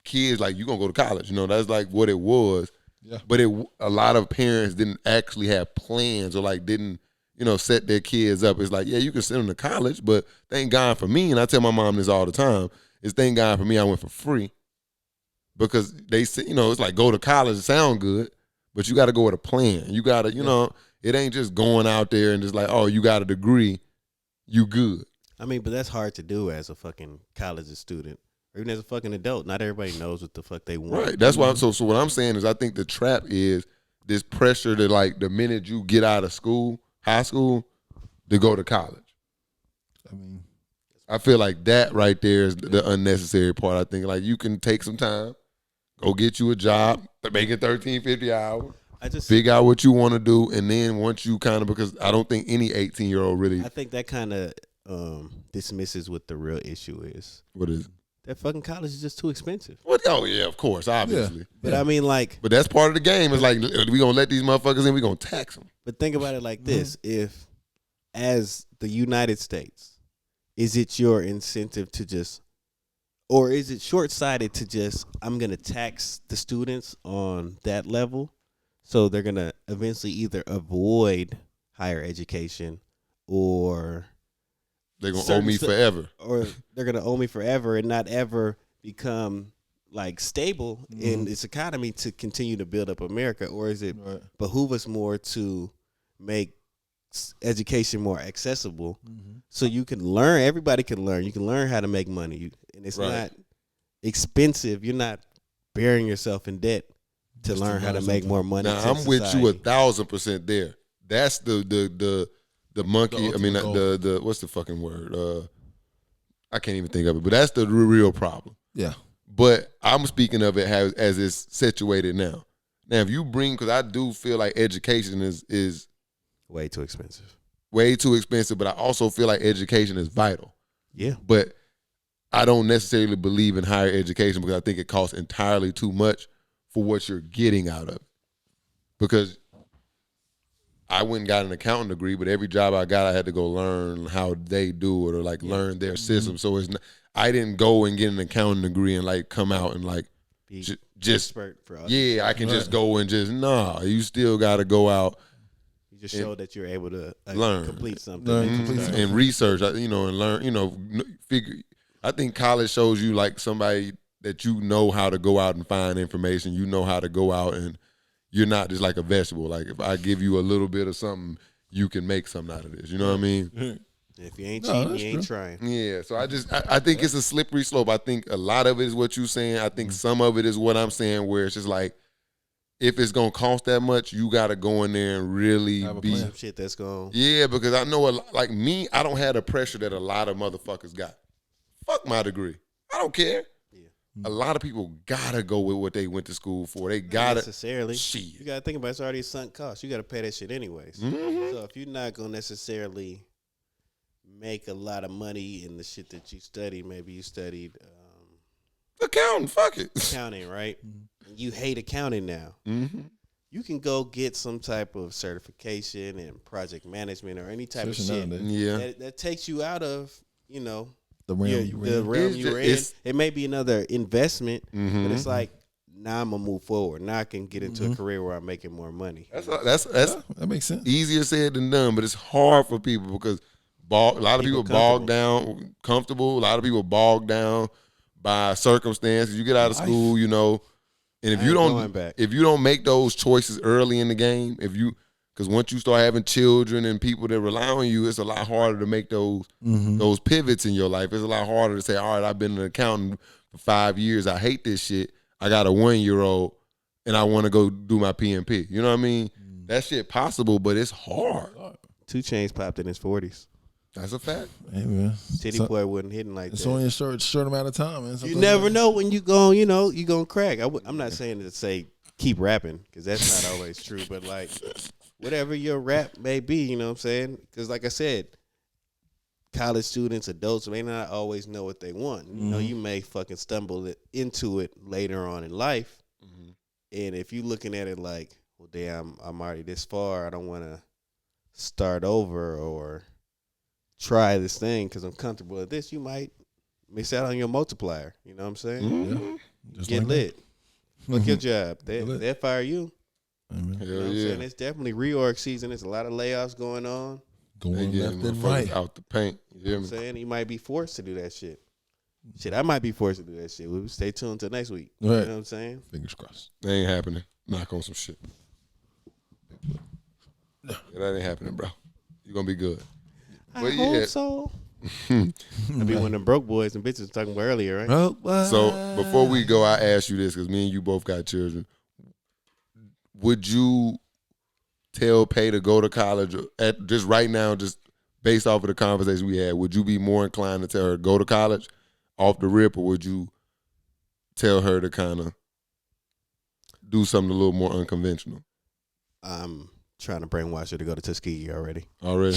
kids like you gonna go to college, you know, that's like what it was. Yeah. But a lot of parents didn't actually have plans or like didn't, you know, set their kids up. It's like, yeah, you can send them to college, but thank God for me, and I tell my mom this all the time, is thank God for me I went for free. Because they say, you know, it's like go to college, it sound good, but you got to go with a plan. You got to, you know, it ain't just going out there and just like, oh, you got a degree, you good. I mean, but that's hard to do as a fucking college student, or even as a fucking adult. Not everybody knows what the fuck they want. Right. That's why. So what I'm saying is, I think the trap is this pressure to like the minute you get out of school, high school, to go to college. I mean, I feel like that right there is the unnecessary part. I think like you can take some time, go get you a job, making $13.50 an hour. I just Figure out what you want to do, and then once you kind of, because I don't think any 18-year-old really. I think that kind of dismisses what the real issue is. What is it? That fucking college is just too expensive. What? Oh yeah, of course, obviously. But I mean, like, But that's part of the game. It's like we gonna let these motherfuckers in. We gonna tax them. but think about it like this: if, as the United States, is it your incentive to just, or is it short-sighted to just, I'm gonna tax the students on that level, so they're gonna eventually either avoid higher education or They're gonna owe me Certain forever. or they're gonna owe me forever and not ever become like stable in its economy to continue to build up America, or is it behoove us more to make education more accessible so you can learn? Everybody can learn. You can learn how to make money, and it's not expensive. You're not burying yourself in debt to learn how to make more money. Now I'm with you 1,000% there. That's the monkey. I mean, the what's the fucking word? I can't even think of it. But that's the real problem. Yeah. But I'm speaking of it as it's situated now. Now, if you bring, because I do feel like education is way too expensive. Way too expensive, but I also feel like education is vital. Yeah. But I don't necessarily believe in higher education because I think it costs entirely too much for what you're getting out of it. Because I went and got an accounting degree, but every job I got, I had to go learn how they do it or like learn their system. So it's not, I didn't go and get an accounting degree and like come out and like just expert for us. Yeah, I can just go and just you still got to go out. You just show that you're able to learn, complete something, and research. And learn. Figure. I think college shows you like somebody that you know how to go out and find information. You know how to go out and you're not just like a vegetable. Like if I give you a little bit of something, you can make something out of this. You know what I mean? If you ain't cheating, you ain't trying. Yeah. So I think it's a slippery slope. I think a lot of it is what you're saying. I think some of it is what I'm saying, where it's just like, if it's gonna cost that much, you gotta go in there and really be some shit that's going. Yeah, because I know like me, I don't have the pressure that a lot of motherfuckers got. Fuck my degree. I don't care. A lot of people gotta go with what they went to school for. They gotta necessarily. Shit. You gotta think about it's already a sunk cost. You gotta pay that shit anyways. So if you're not gonna necessarily make a lot of money in the shit that you studied, maybe you studied accounting. Fuck it, accounting, right? You hate accounting now. You can go get some type of certification in project management or any type of shit. That takes you out of the realm you were in. It may be another investment, but it's like, now I'm gonna move forward. Now I can get into a career where I'm making more money. That makes sense. Easier said than done, but it's hard for people because a lot of people bogged down, comfortable. A lot of people bogged down by circumstances. You get out of school, and if you don't make those choices early in the game, because once you start having children and people that rely on you, it's a lot harder to make those pivots in your life. It's a lot harder to say, all right, I've been an accountant for 5 years. I hate this shit. I got a 1-year-old and I want to go do my PMP. You know what I mean? That shit possible, but it's hard. 2 Chainz popped in his 40s. That's a fact. Hey, man. City Boy wasn't hitting like it's that. It's only a short amount of time, man. You never know when you go, you gonna crack. I'm not saying to say keep rapping, because that's not always true, but like whatever your rap may be, you know what I'm saying? Because like I said, college students, adults may not always know what they want. You may fucking stumble into it later on in life. And if you're looking at it like, well, damn, I'm already this far, I don't want to start over or try this thing because I'm comfortable at this, you might miss out on your multiplier. You know what I'm saying? Get like lit. Fuck your job. They'll fire you. You know what I'm saying? It's definitely reorg season. There's a lot of layoffs going on. Going left and right. Out the paint. You know what I'm saying? You might be forced to do that shit. Shit, I might be forced to do that shit. We'll stay tuned until next week. Right. You know what I'm saying? Fingers crossed. That ain't happening. Knock on some shit. Yeah, that ain't happening, bro. You're going to be good. I hope so. I be one of them broke boys and bitches talking about earlier, right? So before we go, I ask you this because me and you both got children. Would you tell Pay to go to college at just right now, just based off of the conversation we had? Would you be more inclined to tell her go to college off the rip, or would you tell her to kind of do something a little more unconventional? I'm trying to brainwash her to go to Tuskegee already. Already?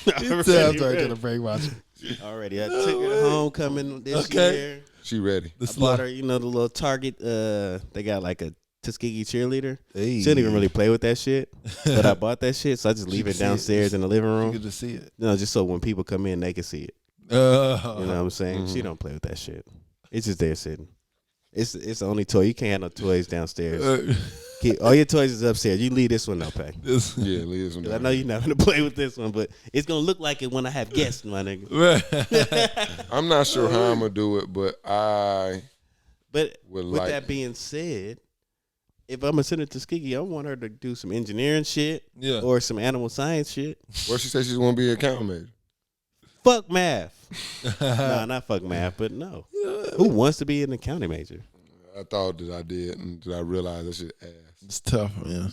It sounds like gonna brainwash her. Already. I took her to homecoming this year. She ready. I bought her, the little Target. They got like a Tuskegee cheerleader. Hey. She didn't even really play with that shit, but I bought that shit, so I just leave it downstairs in the living room. You can just see it. Just so when people come in, they can see it. You know what I'm saying? Mm-hmm. She don't play with that shit. It's just there sitting. It's the only toy. You can't have no toys downstairs. All your toys is upstairs. You leave this one up, hey. Yeah, leave some. I know you're not gonna play with this one, but it's gonna look like it when I have guests, my nigga. I'm not sure how I'm gonna do it, but But would with like. that being said, if I'm gonna send her to Tuskegee, I want her to do some engineering shit, or some animal science shit. Well, she said she's gonna be an accountant major. Fuck math. Nah, not fuck math, but no. Who wants to be an accounting major? I thought that I did, and I realized that shit ass. It's tough, man.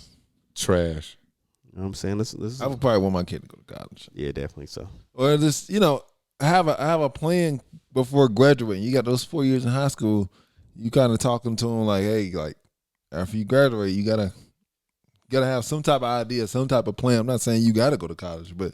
Trash. You know what I'm saying? This I would probably want my kid to go to college. yeah, definitely so. Or just, I have a plan before graduating. You got those 4 years in high school. You kind of talking to them like, hey, like after you graduate, you gotta have some type of idea, some type of plan. I'm not saying you gotta go to college, but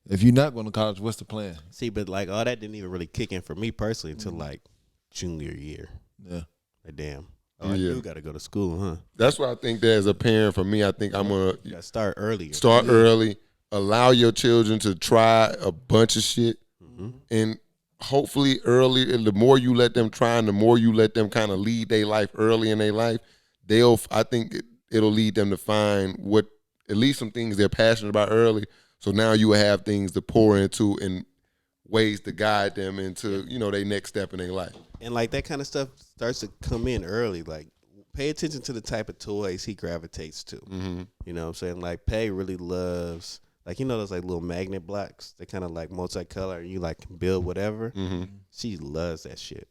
if you're not going to college, what's the plan? See, but like all that didn't even really kick in for me personally until like junior year. Yeah. Like damn. Yeah. I do gotta go to school, huh? That's why I think that as a parent, for me, I think I'm gonna You gotta start earlier. start early, allow your children to try a bunch of shit, and hopefully early. And the more you let them try, and the more you let them kind of lead their life early in their life, I think it'll lead them to find what at least some things they're passionate about early. So now you will have things to pour into and ways to guide them into their next step in their life. And like that kind of stuff starts to come in early. Like pay attention to the type of toys he gravitates to. Mm-hmm. You know what I'm saying? Like Pay really loves those like little magnet blocks. They kind of like multicolor and you like can build whatever. Mm-hmm. She loves that shit.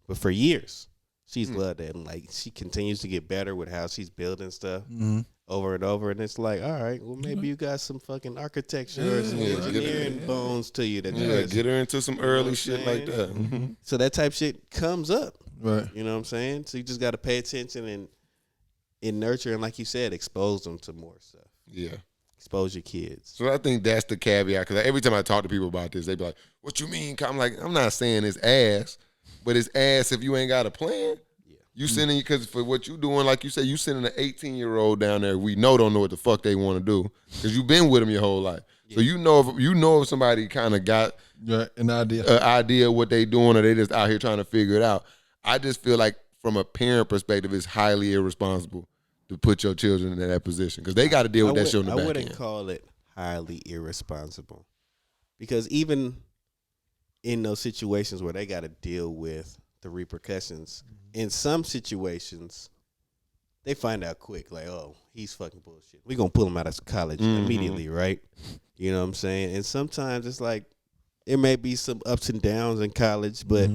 But for years, she's loved that. And like she continues to get better with how she's building stuff over and over. And it's like, all right, well maybe you got some fucking architecture or some engineering bones to you. Get her into some early shit like that. Mm-hmm. So that type shit comes up. Right. You know what I'm saying? So you just got to pay attention and nurture. And like you said, expose them to more stuff. Yeah. Expose your kids. So I think that's the caveat, because every time I talk to people about this, they be like, what you mean? I'm like, I'm not saying it's ass, but it's ass if you ain't got a plan. Yeah. You sending, because for what you doing, like you said, you sending an 18-year-old down there we don't know what the fuck they want to do, because you've been with them your whole life. Yeah. So you know if somebody kind of got an idea of what they doing, or they just out here trying to figure it out. I just feel like from a parent perspective, it's highly irresponsible to put your children in that position, because they got to deal with that shit on the back end. I wouldn't call it highly irresponsible, because even in those situations where they got to deal with the repercussions, in some situations they find out quick, like, oh, he's fucking bullshit. We're going to pull him out of college immediately, right? You know what I'm saying? And sometimes it's like it may be some ups and downs in college, but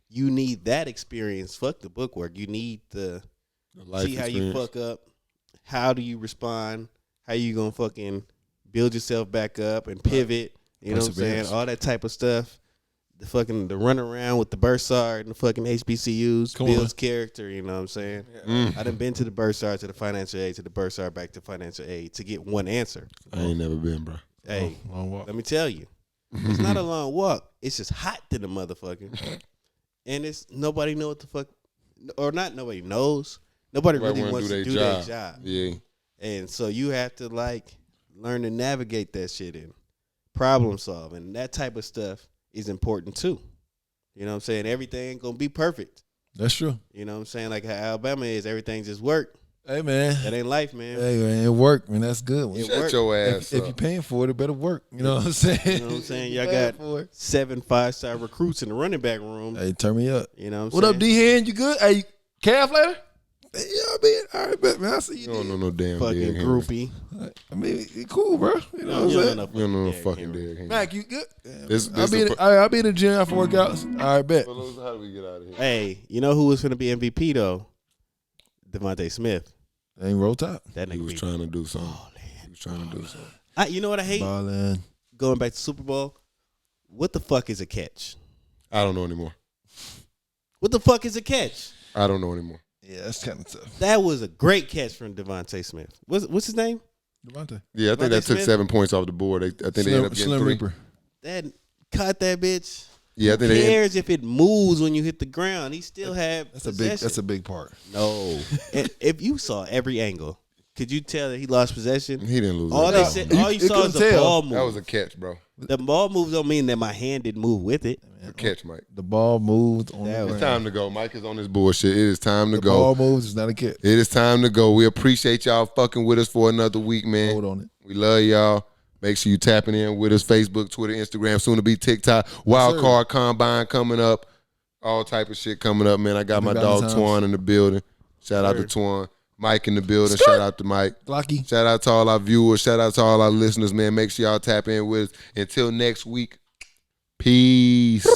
you need that experience. Fuck the bookwork. You need the see how you fuck up. How do you respond? How you gonna fucking build yourself back up and pivot? You know what I'm saying? All that type of stuff. The run around with the Bursar and the fucking HBCUs builds character. You know what I'm saying? I done been to the Bursar, to the financial aid, to the Bursar, back to financial aid to get one answer. I ain't never been, bro. Hey, long walk. Let me tell you, it's not a long walk. It's just hot to the motherfucker, and it's nobody know what the fuck, or not nobody knows. Nobody really wants to do their job. Yeah. And so you have to learn to navigate that shit and problem solve, and that type of stuff is important too. You know what I'm saying? Everything ain't gonna be perfect. That's true. You know what I'm saying? Like how Alabama is, everything just work. Hey man, that ain't life, man. Hey man, it work, man. That's good. Shut your ass up. If you're paying for it, it better work. You know what I'm saying? You know what I'm saying? Y'all got 7 5-star recruits in the running back room. Hey, turn me up. You know what saying? Up, D-Hen? You good? Hey, calf later? Hey, yeah, man. All right, bet, man. I see you. You don't know no damn fucking groupie. I mean, it cool, bro. You know what I'm saying? You don't know no fucking Derrick. Mac, you good? I'll be in the gym after workouts. All right, bet. How do we get out of here? Hey, you know who was going to be MVP, though? Devontae Smith. Ain't roll top. That nigga he was trying to do something. He was trying to do something. You know what I hate? Ballin'. Going back to Super Bowl, what the fuck is a catch? I don't know anymore. What the fuck is a catch? I don't know anymore. Yeah, that's kind of tough. That was a great catch from Devontae Smith. What's his name? Devontae. Yeah, I think Devontae that took Smith? 7 points off the board. I think they ended up getting Slim 3. Reaper. That caught that bitch. Yeah, I think Who they cares if it moves when you hit the ground? He still had That's possession. a big part. No. If you saw every angle, could you tell that he lost possession? He didn't lose. All that they ball. said, all you you saw is couldn't the tell. ball move. That was a catch, bro. The ball move don't mean that my hand didn't move with it. A catch, Mike. The ball moved on That the was It's ground. time to go. Mike is on this bullshit. It is time to The go. ball moves. It's not a catch. It is time to go. We appreciate y'all fucking with us for another week, man. Hold on it. We love y'all. Make sure you tapping in with us. Facebook, Twitter, Instagram, soon to be TikTok. Wild sir. Card Combine coming up. All type of shit coming up, man. I got my Happy dog Valentine's. Twan in the building. Shout out to Twan. Mike in the building. Shout out to Mike. Glocky. Shout out to all our viewers. Shout out to all our listeners, man. Make sure y'all tap in with us. Until next week, peace.